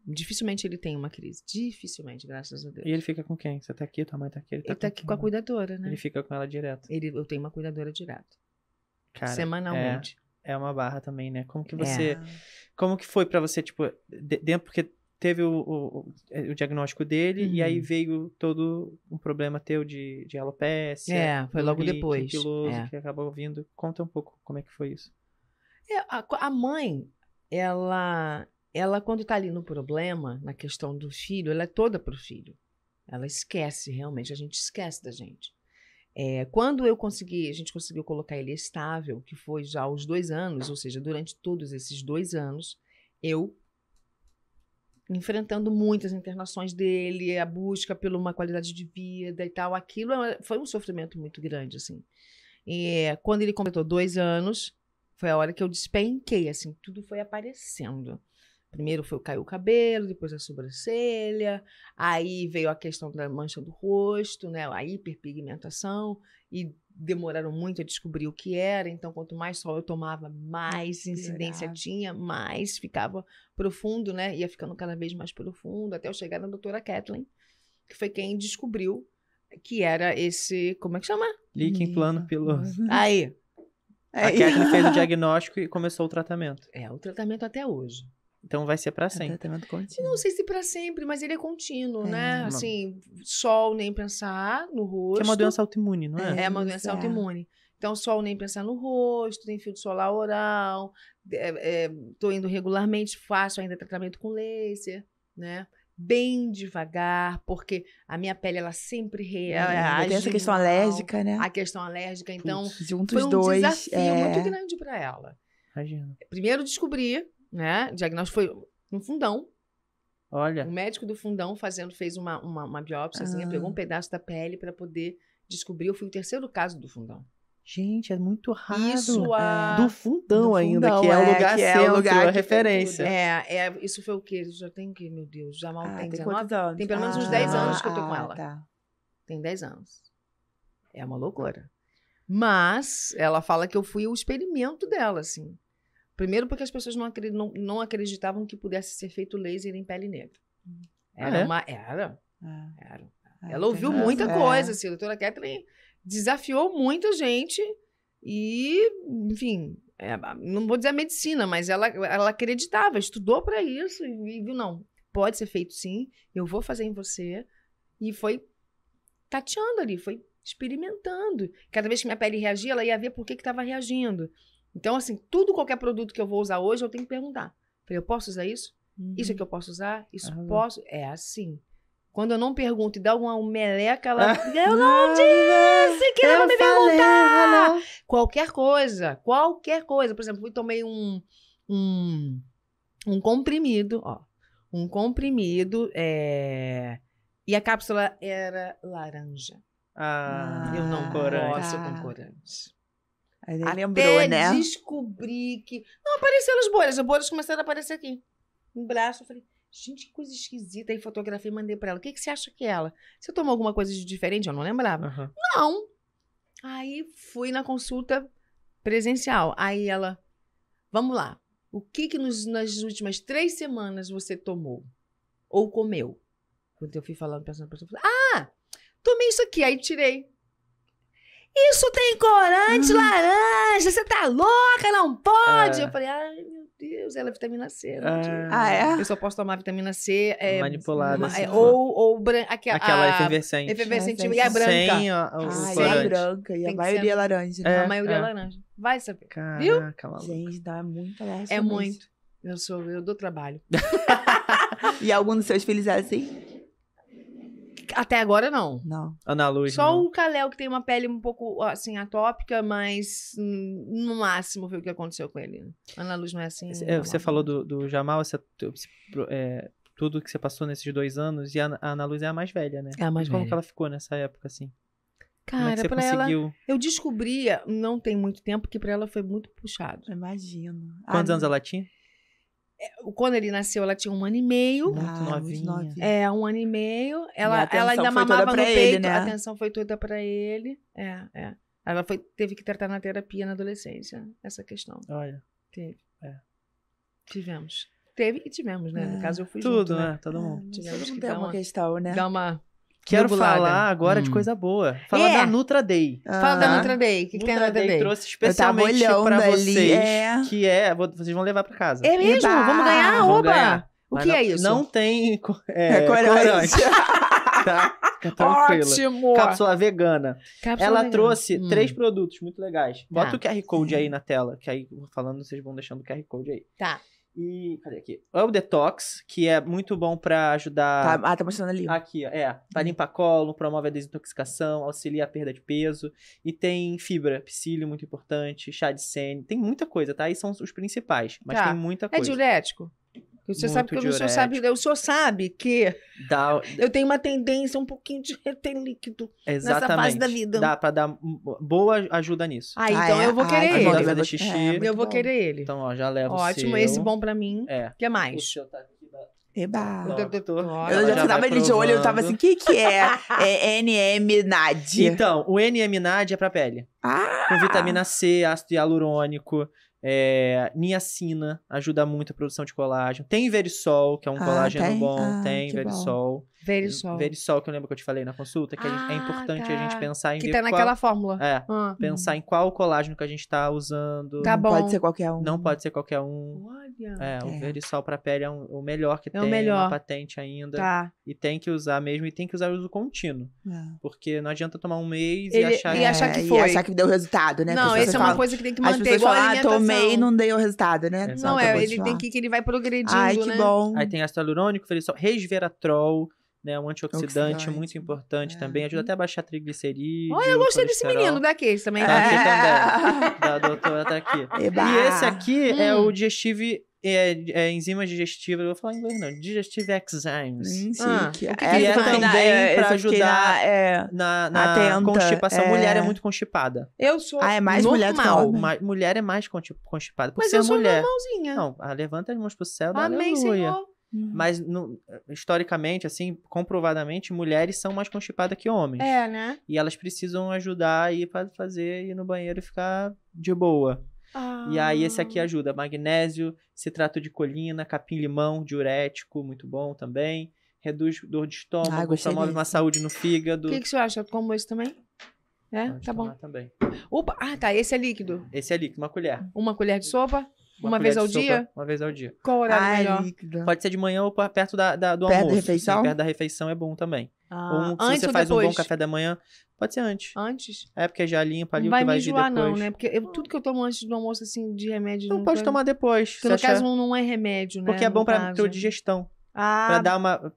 Dificilmente ele tem uma crise. Dificilmente, graças a Deus. E ele fica com quem? Você tá aqui, tua mãe tá aqui. Ele tá aqui com a cuidadora, né? Ele fica com ela direto. Eu tenho uma cuidadora direto. Cara, semanalmente. É uma barra também, né? Como que você... Como que foi pra você, tipo... Dentro, porque teve o diagnóstico dele e aí veio todo um problema teu de alopécia. Foi logo depois. Piloso, que acabou vindo. Conta um pouco como é que foi isso. A mãe, ela quando tá ali no problema, na questão do filho, ela é toda pro filho. Ela esquece, realmente, a gente esquece da gente. Quando a gente conseguiu colocar ele estável, que foi já aos 2 anos, ou seja, durante todos esses 2 anos, eu enfrentando muitas internações dele, a busca por uma qualidade de vida e tal, aquilo foi um sofrimento muito grande, assim. E quando ele completou 2 anos, foi a hora que eu despenquei, assim, tudo foi aparecendo. Primeiro caiu o cabelo, depois a sobrancelha, aí veio a questão da mancha do rosto, né, a hiperpigmentação, e demoraram muito a descobrir o que era, então quanto mais sol eu tomava, mais incidência tinha, mais ficava profundo, né, ia ficando cada vez mais profundo, até eu chegar na doutora Kathleen, que foi quem descobriu que era esse, como é que chama? Líquen plano piloso. Aí. A Kathleen fez o diagnóstico e começou o tratamento. O tratamento até hoje. Então vai ser pra sempre. Tratamento contínuo. Não sei se pra sempre, mas ele é contínuo, né? Assim, sol nem pensar no rosto. Que é uma doença autoimune, não é? É uma doença autoimune. Então, sol nem pensar no rosto, tem filtro solar oral, tô indo regularmente, faço ainda tratamento com laser, né? Bem devagar, porque a minha pele, ela sempre reage. Tem essa questão alérgica, né? A questão alérgica, então, juntos foi um dois, desafio muito grande pra ela. Imagina. Primeiro descobri, né? O diagnóstico foi no fundão. Olha. O médico do fundão fez uma biópsia, pegou um pedaço da pele para poder descobrir. Eu fui o 3º caso do fundão. Gente, é muito raro. Isso do fundão ainda, que é o lugar centro, a referência. Isso foi o quê? Já tem que, meu Deus, já mal tem 19 quantos anos? Tem pelo menos uns 10 anos que eu tô com ela. Tá. Tem 10 anos. É uma loucura. Mas ela fala que eu fui o experimento dela, assim. Primeiro porque as pessoas não acreditavam que pudesse ser feito laser em pele negra. Era. Ela ouviu muita coisa, assim. A doutora Kathleen desafiou muita gente e, enfim, não vou dizer a medicina, mas ela acreditava, estudou para isso e viu, não, pode ser feito sim, eu vou fazer em você. E foi tateando ali, foi experimentando. Cada vez que minha pele reagia, ela ia ver por que estava reagindo. Então, assim, qualquer produto que eu vou usar hoje, eu tenho que perguntar. Falei, eu posso usar isso? Isso é que eu posso usar? Isso posso? É assim. Quando eu não pergunto e dá uma meleca, ela... eu não disse que ela me perguntar! Qualquer coisa. Por exemplo, eu tomei um comprimido, ó. Um comprimido, e a cápsula era laranja. Eu não posso com corante. Aí nem lembrou, né? Até descobri que... Não, apareceram as bolhas começaram a aparecer aqui. No braço, eu falei... Gente, que coisa esquisita. Aí fotografei e mandei pra ela. O que você acha que é ela? Você tomou alguma coisa de diferente? Eu não lembrava. Não. Aí fui na consulta presencial. Aí ela, vamos lá. O que nas últimas 3 semanas você tomou? Ou comeu? Quando eu fui falando, pensando, tomei isso aqui. Aí tirei. Isso tem corante laranja. Você tá louca? Não pode. Eu falei, ai, meu Deus, ela é vitamina C. Eu só posso tomar vitamina C manipulada. Ou aquela efervescente. Efervescente e a branca. Sem o corante. A branca e a maioria é laranja. Né? A maioria é laranja. Vai saber. Caraca, viu? Maluca. Gente, dá muito alérgico. É muito. Eu dou trabalho. E algum dos seus filhos é assim? Até agora, não. Ana Luz. Só o Kalel, que tem uma pele um pouco, assim, atópica, mas no máximo foi o que aconteceu com ele. Ana Luz não é assim. Você falou do Jamal, tudo que você passou nesses 2 anos, e a Ana Luz é a mais velha, né? É a mais velha. Como que ela ficou nessa época, assim? Cara, Como é que você conseguiu? Eu descobria, não tem muito tempo, que pra ela foi muito puxado. Imagino. Quantos anos ela tinha? Quando ele nasceu, ela tinha 1 ano e meio. Muito novinha. 1 ano e meio. Ela ainda foi mamava toda no pra peito. ele, né? A atenção foi toda pra ele. Ela teve que tratar na terapia na adolescência, essa questão. Olha. Teve. Tivemos. Teve e tivemos, né? No caso, eu fui tudo, junto, né? Todo mundo. Tivemos não que tem uma questão, né? dar uma... Quero regulada. falar agora de coisa boa. Falar da Nutra Day. Fala da Nutra Day. O que tem na Nutra Day? Trouxe especialmente pra vocês. Que vocês vão levar pra casa. É mesmo? Vamos ganhar? Vamos Oba! ganhar. O que é isso? Não tem corante. Tá? Fica tranquila. Ótimo! Cápsula vegana. Ela vegana. trouxe 3 produtos muito legais. Bota Tá. o QR Code aí na tela, que aí, falando, vocês vão deixando o QR Code aí. Tá. E, cadê aqui? É o Detox, que é muito bom pra ajudar... Tá mostrando ali. Aqui, ó, pra limpar colo, promove a desintoxicação, auxilia a perda de peso. E tem fibra, psyllium, muito importante, chá de sene. Tem muita coisa, tá? E são os principais, mas Tá. tem muita É coisa. diurético? O senhor sabe que Muito o senhor sabe que Dá, eu tenho uma tendência um pouquinho de reter líquido nessa fase exatamente. da vida. Dá pra dar boa ajuda nisso. Ah, então eu vou querer tá Ajuda a ele. fazer xixi. muito Eu vou bom. querer ele. Então, ó, já leva Ótimo, o seu. esse bom pra mim. É. O que O mais? seu tá aqui da... Eba. O doutor. Eu Ela já já tava vai ali de olho, eu tava provando. assim, o que é? É NM-NAD. Então, o NM-NAD é pra pele. Ah! Com vitamina C, ácido hialurônico, niacina, ajuda muito a produção de colágeno. Tem Verisol, que é um colágeno tem? bom. Ah, Tem que bom. Verisol. Verisol. Verisol, que eu lembro que eu te falei na consulta, que é importante a gente tá. pensar em Que ver tá qual... naquela fórmula. É, pensar em qual colágeno que a gente tá usando. Tá Não bom. pode ser qualquer um. Não pode ser qualquer um. Olha. O Verisol pra pele é o melhor que É o tem, melhor. uma patente ainda. Tá. E tem que usar mesmo, e tem que usar o uso contínuo. É. Porque não adianta tomar um mês Ele- e achar... e achar que E foi. achar que deu resultado, né? Não, Porque as essa é pessoas uma falam- coisa que tem que As manter, pessoas igual a falam, alimentação. tomei e não deu resultado, né? Exato. Não, Acabou de ele tem falar. que ele vai progredindo, Ai, que né? bom. Aí tem ácido hialurônico, Verisol, resveratrol, né? Um antioxidante Oxidante. muito importante É. também. Ajuda até a baixar triglicerídeos. Olha, eu gostei desse menino daqui também. Tá aqui É. também. Da doutora tá aqui. Eba. E esse aqui é Hum. o digestive... enzimas digestivas, eu vou falar em inglês não. Digestive enzymes. Chique. o que que ele faz? Também pra esse eu fiquei ajudar Na Atenta, constipação. é. Mulher é muito constipada. Eu sou Ah, é mais mulher do que normal. homem. Mulher é mais constipada. Por Mas ser eu sou mulher. normalzinha. Não, levanta as mãos pro céu, dá Amém, aleluia. Senhor. Mas, historicamente, assim, comprovadamente, mulheres são mais constipadas que homens. É, né? E elas precisam ajudar aí pra ir no banheiro e ficar de boa. E aí, esse aqui ajuda. Magnésio, citrato de colina, capim-limão, diurético, muito bom também. Reduz dor de estômago, gostei promove uma desse. saúde no fígado. O que você acha? Como esse também? É? Pode Tá bom. tomar também. Opa, tá. Esse é líquido. Esse é líquido, uma colher. Uma colher de sopa? Uma colher vez de ao sopa, dia? Uma vez ao dia. Qual horário Ai, melhor? líquido. Pode ser de manhã ou perto do Perto almoço. da refeição? Sim, perto da refeição é bom também. Ou se antes você ou faz depois? um bom café da manhã, pode ser antes. Antes? É porque já limpa ali Não o vai que me vai vir enjoar, depois. não, né? Porque tudo que eu tomo antes do almoço, assim, de remédio... Não pode vai- tomar depois. Porque se no achar- caso não é remédio, né? Porque é bom no pra caso. tua digestão. Ah, Pra dar uma...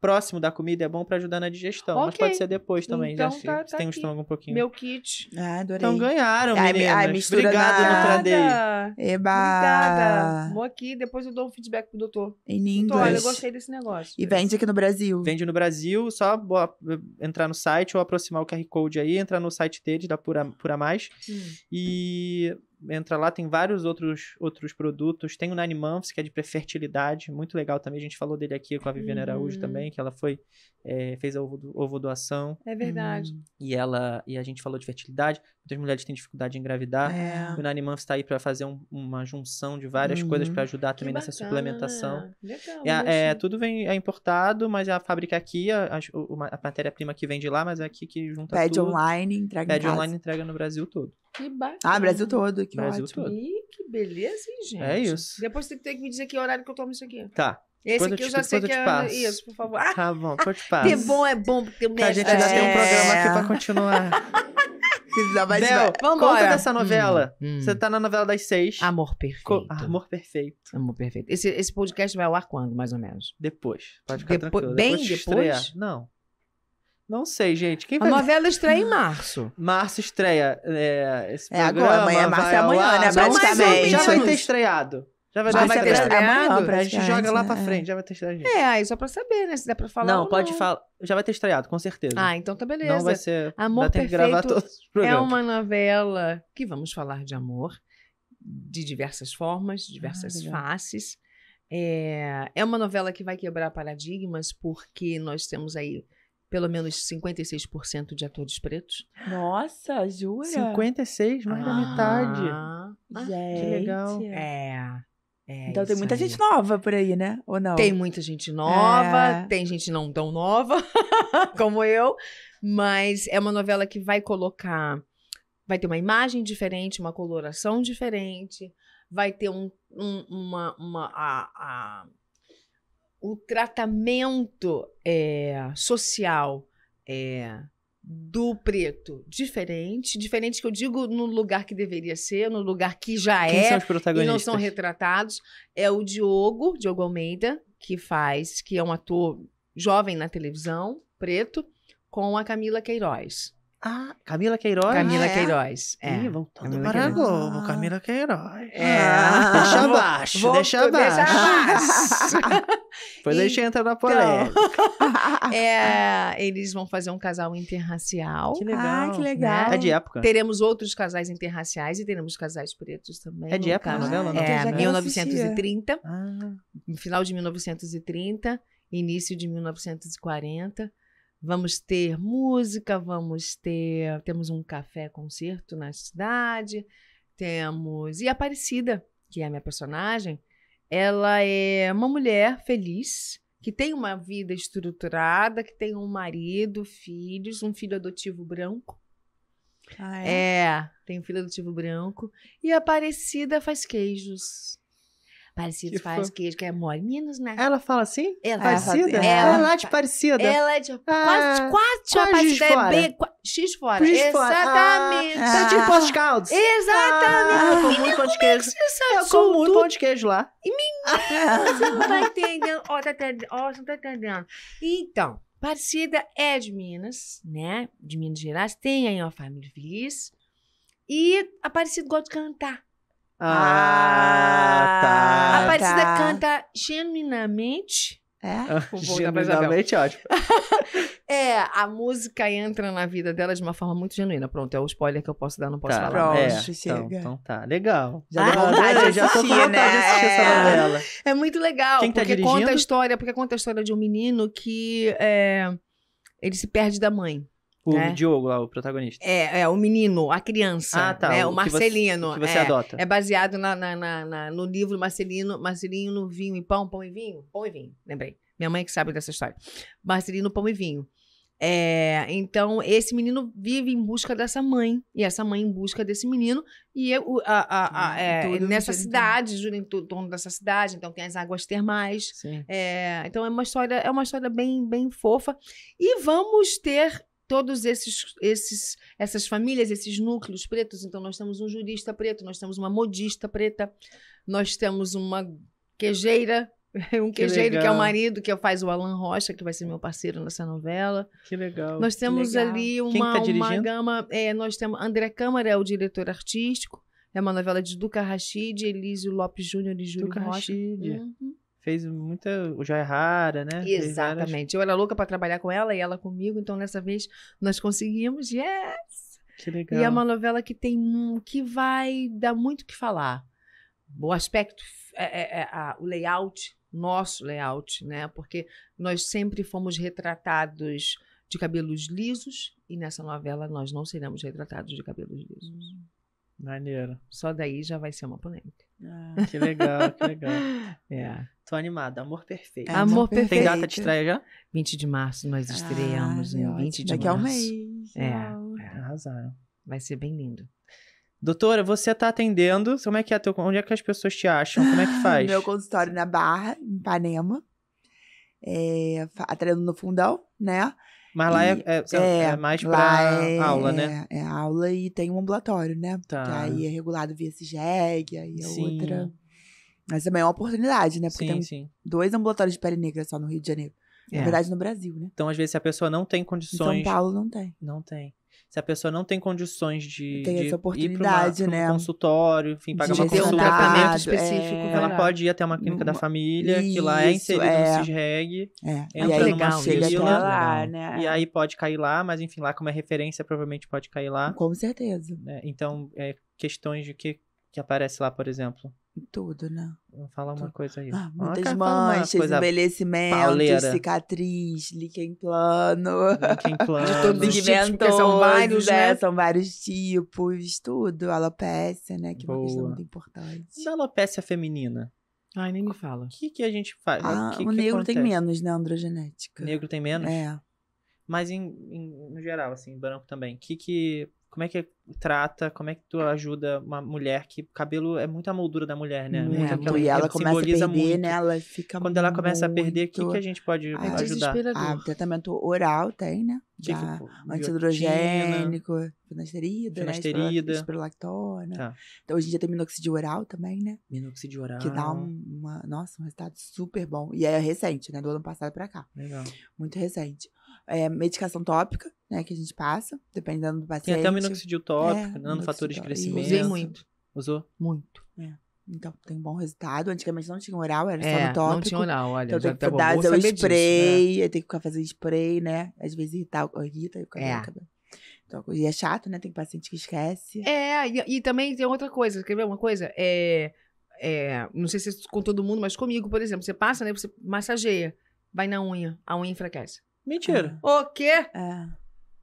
próximo da comida é bom pra ajudar na digestão. Mas Ok. pode ser depois também. Então já, se tá tem um aqui. estômago um pouquinho. meu kit. Ah, adorei. Então ganharam, Ai, meninas. mistura Obrigado, na- Nutradei. Obrigada. Eba! Obrigada. Vou aqui, depois eu dou um feedback pro doutor. Em Doutor, olha, eu inglês. gostei desse negócio. E vende aqui no Brasil. Vende no Brasil, só entrar no site ou aproximar o QR Code aí, entrar no site deles, da Pura Mais. E entra lá, tem vários outros produtos. Tem o Nine Months, que é de fertilidade, muito legal também. A gente falou dele aqui com a Viviane Araújo também, que ela fez a ovodoação. É verdade. E a gente falou de fertilidade. Muitas mulheres têm dificuldade em engravidar. É. O Nine Months tá aí pra fazer uma junção de várias coisas pra ajudar também nessa bacana, suplementação. né? Legal. Tudo é importado, mas a fábrica aqui, a matéria-prima que vem de lá, mas é aqui que junta Pede tudo. online, entrega em Pede casa. online e entrega no Brasil todo. Que bacana. Ah, Brasil todo. Que Brasil ótimo. todo. Ih, que beleza, hein, gente? É isso. Depois você tem que me dizer que horário que eu tomo isso aqui. Tá. Esse Depois aqui eu eu te- já sei depois que eu te é passo. isso, por favor. Ah, Tá bom, eu te passo. ter bom é bom, porque o Que a mestre... gente ainda tem um É. programa aqui pra continuar. Não, mas Bel, Vambora. conta dessa novela. Hum. Você tá na novela das 6. Amor perfeito. Amor Perfeito. Amor perfeito. Esse podcast vai ao ar quando, mais ou menos? Depois. Pode ficar Depois- tranquilo. bem de depois? estrear. Não sei, gente. Quem A vai... novela estreia em março. Março estreia esse É programa. agora, amanhã, março vai é ao amanhã, ar. né? Já vai- Praticamente. Já vai ter estreado. Já vai Já ter vai ter estreado. estreado? Amanhã, A gente joga lá pra praticamente, frente, já vai ter estreado. É, aí só pra saber, né? Se dá pra falar Não, ou pode falar. Já vai ter estreado, com certeza. Ah, então tá beleza. Não vai ser. Amor vai ter que gravar Perfeito todos os É programas. uma novela que vamos falar de amor, de diversas formas, de diversas legal. faces. É uma novela que vai quebrar paradigmas, porque nós temos aí pelo menos 56% de atores pretos. Nossa, jura? 56, mais da metade. Gente. Que legal. Então tem isso muita aí. gente nova por aí, né? Ou não? Tem muita gente nova, É. tem gente não tão nova como eu, mas é uma novela que vai colocar, vai ter uma imagem diferente, uma coloração diferente, vai ter um tratamento social do preto? Diferente que eu digo no lugar que deveria ser, no lugar que já Quem são os e protagonistas? não são retratados. É o Diogo Almeida, que é um ator jovem na televisão, preto, com a Camila Queiroz. Ah, Camila Queiroz? Camila é? Queiroz. Ih, voltando Camila para a Queiroz. Globo, Camila Queiroz. É. Deixa abaixo. Depois a gente entra na polêmica. Eles vão fazer um casal interracial. Que legal. Ah, que legal. É de época? Teremos outros casais interraciais e teremos casais pretos também. É de no época a caso. novela? Não? então já É, quero 1930, Ah, no final de 1930, início de 1940. Vamos ter música, temos um café-concerto na cidade, e a Aparecida, que é a minha personagem, ela é uma mulher feliz, que tem uma vida estruturada, que tem um marido, filhos, um filho adotivo branco. Tem um filho adotivo branco. E a Aparecida faz queijos. Aparecida Que faz fofo. queijo, que é mole. Menos, né? ela fala assim? Ela Parecida? ela- Ela é lá de Parecida. Ela é de quase quase Aparecida. Juiz de Fora. X fora. Juiz de Fora. Exatamente. Tá tipo Poços de Caldas. Exatamente. Eu como muito pão de queijo. Você sabe Eu como muito pão de queijo lá. Você não tá entendendo. Você não tá entendendo. Então, Aparecida é de Minas, né? De Minas Gerais. Tem aí uma família feliz. E Aparecida gosta de cantar. Ah, tá. A Aparecida tá. canta genuinamente. Vou voltar pra Isabel. Genuinamente ótimo. A música entra na vida dela de uma forma muito genuína. Pronto, é o spoiler que eu posso dar, não posso Tá, falar. Pronto, é, chega. Então tá, legal. Já deu vontade adorei, de já tô com assistir, vontade de assistir né? essa novela. É muito legal, Quem tá porque dirigindo? conta a história de um menino que ele se perde da mãe. O né? Diogo lá, o protagonista. O menino, a criança, Ah, tá, né? o O que você- Marcelino. o que você adota. É baseado no livro Marcelino no Vinho e Pão, Pão e Vinho? Pão e Vinho, lembrei. Minha mãe que sabe dessa história. Marcelino, Pão e Vinho. Então, esse menino vive em busca dessa mãe, e essa mãe em busca desse menino, e tudo nessa gira em cidade, gira em torno dessa cidade, então tem as águas termais. Sim. Então, é uma história bem, bem fofa. E vamos ter todos essas famílias, esses núcleos pretos. Então, nós temos um jurista preto, nós temos uma modista preta, nós temos uma queijeira, queijeiro que é o legal. marido, que faz o Alan Rocha, que vai ser meu parceiro nessa novela. Que legal. Nós temos legal. ali Quem tá uma dirigindo? gama. Nós temos André Câmara, é o diretor artístico. É uma novela de Duca Rachid, Elísio Lopes Júnior e Júlio Duca Rocha. Rachid. Uhum. Fez muita... O Joia Rara, né? Fez várias- Exatamente. Eu era louca para trabalhar com ela e ela comigo, então dessa vez nós conseguimos. Yes! Que legal. E é uma novela que que vai dar muito o que falar. O aspecto, o layout, nosso layout, né? Porque nós sempre fomos retratados de cabelos lisos e nessa novela nós não seremos retratados de cabelos lisos. Maneiro. Só daí já vai ser uma polêmica. Que legal, que legal. É. Tô animada. Amor Perfeito. Amor Tem Perfeito. data de estreia já? 20 de março nós estreamos em 20 de Daqui a um março. mês. Uau. Arrasaram. Vai ser bem lindo. Doutora, você tá atendendo. Como é que é onde é que as pessoas te acham? Como é que faz? Meu consultório na Barra, em Ipanema. Atendendo no fundão, né? Mas lá é mais pra lá aula, né? É aula e tem um ambulatório, né? Tá. Que aí é regulado via CIGEG, aí é Sim. outra. Mas também é uma oportunidade, né? Porque Sim, tem sim. 2 ambulatórios de pele negra só no Rio de Janeiro. Na verdade, no Brasil, né? Então, às vezes, se a pessoa não tem Em condições... São Paulo não tem. Não tem. Se a pessoa não tem condições de, Tem de essa oportunidade, ir pra né? um consultório, enfim, pagar De uma ter um consulta, tratamento consultado, específico. ela vai lá. pode ir até uma clínica da Uma- família, que lá é Isso, inserido no CISREG, É. entra E aí numa chega até fila, lá, legal. né? e aí pode cair lá, mas enfim, lá como é referência, provavelmente pode cair lá. Com certeza. Né? Então, questões de que aparece lá, por exemplo. Tudo, né? Vamos falar uma coisa aí. Muitas Fala uma manchas, coisa envelhecimento, pauleira. cicatriz, líquen plano. quem plano. De todos os tipos, porque Pigmentoso, são vários, né? São vários tipos, tudo. Alopécia, né? Que é uma questão Boa. muito importante. Da alopecia feminina, Ai, nem me fala. o que a gente faz? O que negro tem acontece? menos, né? Androgenética. Negro tem menos? É. Mas no geral, assim, branco também. Que como é que trata, como é que tu ajuda uma mulher que o cabelo é muito a moldura da mulher, né? Muito. E ela começa a simboliza perder, muito. né? Ela fica Quando ela começa a perder, o muito- que a gente pode É ajudar? desesperador. tratamento oral tem, né? Que Já for- antihidrogênico, finasterida, né? Finasterida. Espirolactona. Tá. Então, hoje em dia tem minoxidil oral também, né? Minoxidil oral. Que dá um resultado super bom. E é recente, né? Do ano passado pra cá. Legal. Muito recente. Medicação tópica, né? Que a gente passa, dependendo do paciente. Tem até o minoxidil tópico, nanofatores de minoxidil. crescimento. Usei muito. Usou? Muito. Então, tem um bom resultado. Antigamente não tinha oral, era só É, no tópico. não tinha oral, olha. Então já tem que tá bom, dar bom o saber disso. spray, aí tem que ficar fazendo spray, né? Às vezes irrita e o cabelo. Então, e é chato, né? Tem paciente que esquece. E também tem outra coisa, quer ver uma coisa? Não sei se é com todo mundo, mas comigo, por exemplo, você passa, né? Você massageia, vai na unha, a unha enfraquece. Mentira. O quê? É.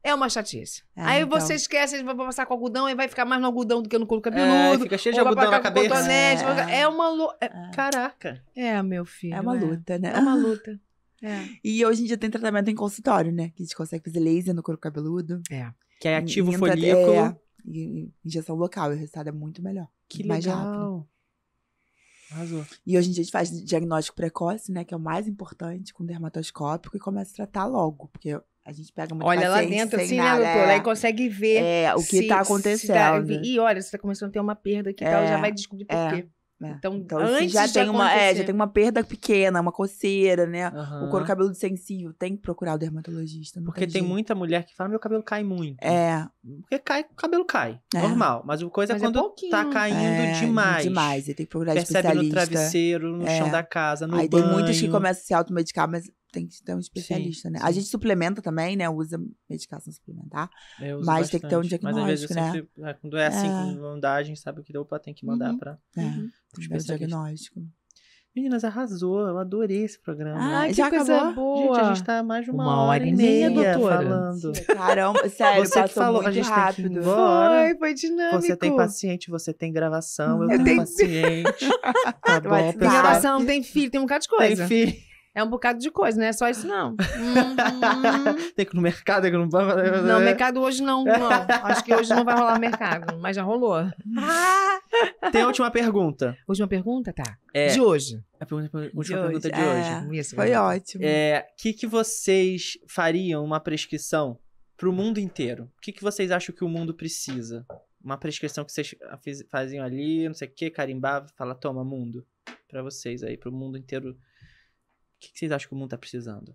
É uma chatice. Ah, Aí então. você esquece, vai passar com algodão e vai ficar mais no algodão do que no couro É, cabeludo. fica cheio de ou vai algodão na pra cá com cabeça. cotonete, É uma Caraca. meu filho. É uma luta, né? É uma luta. É. E hoje em dia tem tratamento em consultório, né? Que a gente consegue fazer laser no couro cabeludo. Que é ativa o Entra- folículo. E injeção local. E o resultado é muito melhor. Que mais rápido. legal. Arrasou. E hoje em dia a gente faz diagnóstico precoce, né? Que é o mais importante, com dermatoscópico. E começa a tratar logo. Porque a gente pega muito Olha lá paciente dentro, sem assim, nada, né, doutora? Aí consegue ver o que tá acontecendo. E olha, você tá começando a ter uma perda aqui e tal, já vai descobrir por quê. Então, se antes já de tem acontecer. já tem uma perda pequena, uma coceira, né? Aham. O couro cabeludo sensível, tem que procurar o dermatologista. não Porque tem jeito. muita mulher que fala, meu cabelo cai muito. Porque o cabelo cai. É. Normal. Mas a coisa Mas é é quando pouquinho. tá caindo demais. Demais, aí tem que procurar Percebe no especialista. travesseiro, no chão da casa, no Aí banho. tem muitas que começam a se automedicar, mas tem que ter um especialista, Sim, né? sim. A gente suplementa também, né? Usa medicação suplementar. Eu uso Mas tem que ter um bastante. Mas às vezes eu diagnóstico, sempre, quando é assim, quando não dá, a gente sabe o que opa, tem que mandar Uhum. pra Né? Uhum. Tem que ter um especialista. diagnóstico. Meninas, arrasou. Eu adorei esse programa. Ai, que Já coisa acabou? boa. Gente, a gente tá mais de uma Uma hora e meia, doutora. falando. Caramba, sério, Você que passou falou, a muito gente tem que ir rápido. embora. Foi dinâmico. Você tem paciente, você tem gravação, eu Eu tenho tenho- paciente. Tá bom, WhatsApp. Tem pessoal. gravação, tem filho, tem um bocado de Tem coisa. filho. É um bocado de coisa, não é só isso, não. Tem que ir no mercado, tem que ir no banco. Não, mercado hoje não. Acho que hoje não vai rolar mercado, mas já rolou. Tem a última pergunta. Última pergunta, tá? É. De hoje. Última pergunta de hoje. Isso, Foi vai. ótimo. O que vocês fariam uma prescrição pro mundo inteiro? O que vocês acham que o mundo precisa? Uma prescrição que vocês faziam ali, não sei o que, carimbava, fala, toma, mundo. Pra vocês aí, pro mundo inteiro. O que vocês acham que o mundo tá precisando?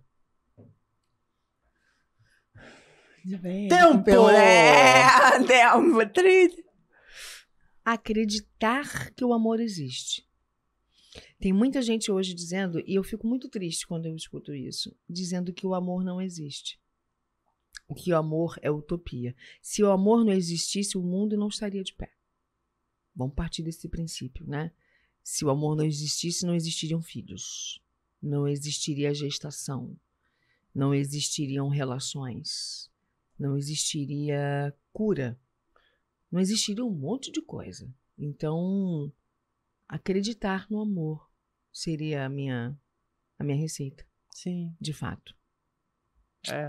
Tempo! Tempo! Acreditar que o amor existe. Tem muita gente hoje dizendo, e eu fico muito triste quando eu escuto isso, dizendo que o amor não existe. Que o amor é utopia. Se o amor não existisse, o mundo não estaria de pé. Vamos partir desse princípio, né? Se o amor não existisse, não existiriam filhos. Não existiria gestação. Não existiriam relações. Não existiria cura. Não existiria um monte de coisa. Então, acreditar no amor seria a minha receita. Sim. De fato.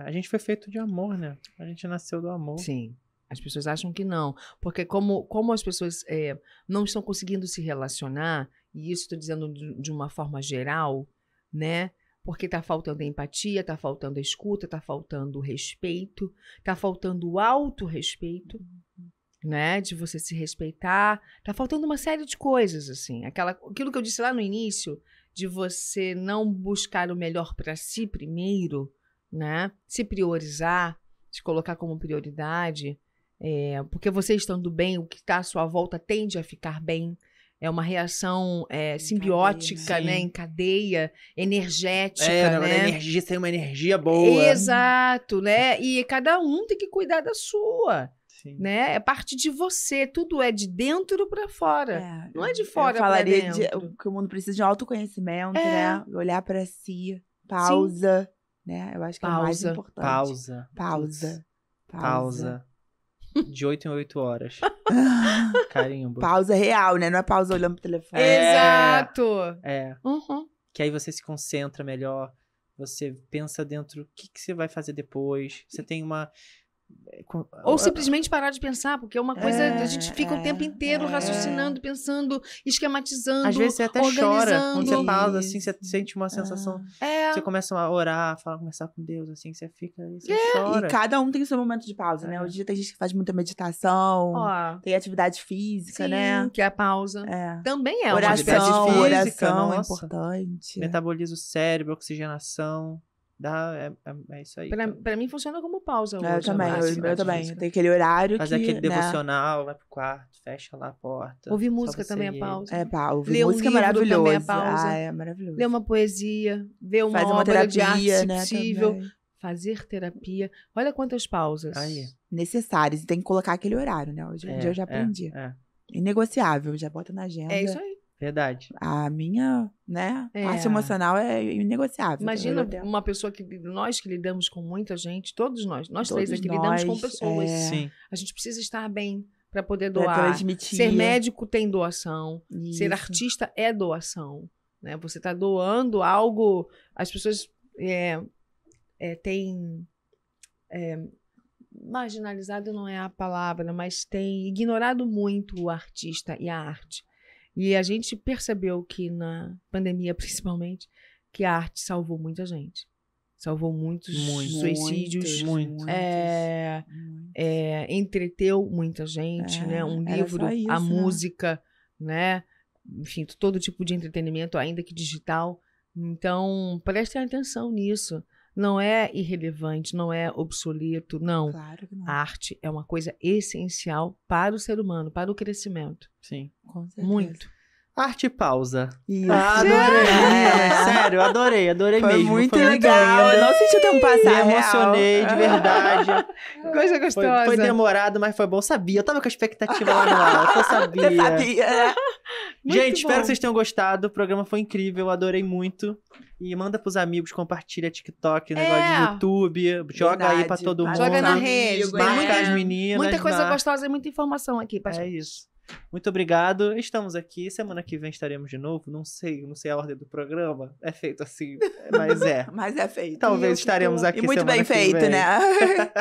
A gente foi feito de amor, né? A gente nasceu do amor. Sim. As pessoas acham que não. Porque como as pessoas não estão conseguindo se relacionar, e isso estou dizendo de uma forma geral, né? Porque tá faltando empatia, tá faltando escuta, tá faltando respeito, tá faltando autorrespeito, né? De você se respeitar. Tá faltando uma série de coisas, assim. Aquilo que eu disse lá no início, de você não buscar o melhor para si primeiro, né? Se priorizar, se colocar como prioridade. Porque você estando bem, o que está à sua volta tende a ficar bem. É uma reação simbiótica, cadeia, né? Em cadeia, energética, né? Energia, tem uma energia boa. Exato, né? E cada um tem que cuidar da sua, Sim. né? É parte de você, tudo é de dentro para fora. Não é de fora eu falaria pra dentro. que o mundo precisa de autoconhecimento, É. né? Olhar pra si, pausa, né? Eu acho que é o mais Pausa. importante. Pausa. Pausa. Pausa. De 8 em 8 horas. Carimbo. Pausa real, né? Não é pausa olhando pro telefone. Exato! Uhum. Que aí você se concentra melhor. Você pensa dentro o que você vai fazer depois. Você tem uma Ou simplesmente parar de pensar, porque é uma coisa... a gente fica o tempo inteiro raciocinando, pensando, esquematizando, Às vezes você até chora quando você organizando. pausa, assim, você sente uma sensação... É, Você começa a orar, conversar com Deus, assim, você fica... Você chora. E cada um tem o seu momento de pausa, né? Hoje em dia tem gente que faz muita meditação, ó, tem atividade física, sim, né? que é a pausa. É. Também é uma Oração, espécie de física, Oração é nossa. importante. Metaboliza o cérebro, oxigenação. É isso aí. cara. Pra mim funciona como pausa hoje. Eu também, a eu atividade também. física. Tem aquele horário Fazer que, aquele né? devocional, vai pro quarto, fecha lá a porta. Ouvir só música você também é e ele. pausa. É, pá, ouvir Ler um música é livro maravilhoso. também é pausa. Ah, é maravilhoso. Ler uma poesia, ver uma Faz uma obra de terapia, arte, se né? possível. Também. Fazer terapia. Olha quantas pausas. Aí. Necessários. E tem que colocar aquele horário, né? Hoje em dia eu já aprendi. Inegociável, já bota na agenda. É isso aí. Verdade. A minha, né, É. parte emocional é inegociável. Imagina Todo tempo. uma pessoa que... Nós que lidamos com muita gente, todos nós Todos três aqui lidamos com nós, pessoas. Sim. A gente precisa estar bem para poder Pra doar. transmitir. Ser médico tem doação. Ser Isso. artista é doação. Né? Você está doando algo... As pessoas têm... marginalizado não é a palavra, mas têm ignorado muito o artista e a arte. E a gente percebeu que na pandemia, principalmente, que a arte salvou muita gente. Salvou muitos suicídios. Muito. Entreteu muita gente, né? Um era livro, só isso, a né? música, né? Enfim, todo tipo de entretenimento, ainda que digital. Então, prestem atenção nisso. Não é irrelevante, não é obsoleto, não. Claro que não. A arte é uma coisa essencial para o ser humano, para o crescimento. Sim. Com certeza. Muito. Arte pausa. Isso. Adorei. Sério, adorei Foi mesmo. muito Foi legal. Eu lindo. não senti o tempo passar. Me emocionei, de verdade. Coisa gostosa. Foi demorado, mas foi bom. Eu sabia. Eu tava com a expectativa lá no alto. Eu sabia. Você sabia, né? Muito Gente, espero bom. que vocês tenham gostado. O programa foi incrível. Eu adorei muito. E manda pros amigos, compartilha TikTok, negócio de YouTube. Joga aí pra Verdade. todo mundo. Joga na Amigo, rede. Marca né? as meninas. Muita coisa marca. gostosa e muita informação aqui, pra É gente. isso. Muito obrigado. Estamos aqui. Semana que vem estaremos de novo. Não sei a ordem do programa. É feito assim, mas é. Mas é feito. Talvez estaremos aqui E muito semana bem que feito, vem. né?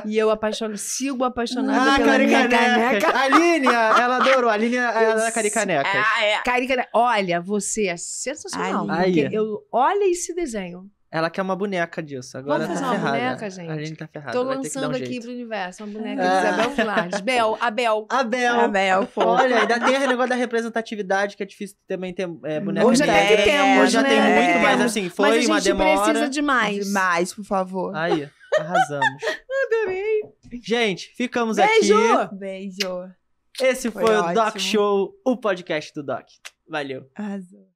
E eu sigo apaixonada pela Cari minha Caneca. caneca. A Aline, ela adorou. A Aline é da Cari Caneca. É. Carica, olha, você é sensacional. Aí. Porque eu olha esse desenho. Ela quer uma boneca disso. Agora Vamos tá fazer uma ferrada. boneca, gente? A Aline tá ferrada. Tô vai ter que dar lançando um aqui jeito. pro universo uma boneca de Isabel Vilares. Abel. A Bel. Olha, Olha, ainda tem esse negócio da representatividade, que é difícil também ter boneca. Hoje até que tem, temos, Hoje já né? tem muito, Temos. mas assim, foi Mas a uma gente demora. precisa de mais. demais, por favor. Aí, arrasamos. Adorei. Gente, ficamos Beijo! aqui. Beijo. Esse Foi foi o Doc ótimo. Show, o podcast do Doc. Valeu. Arrasou.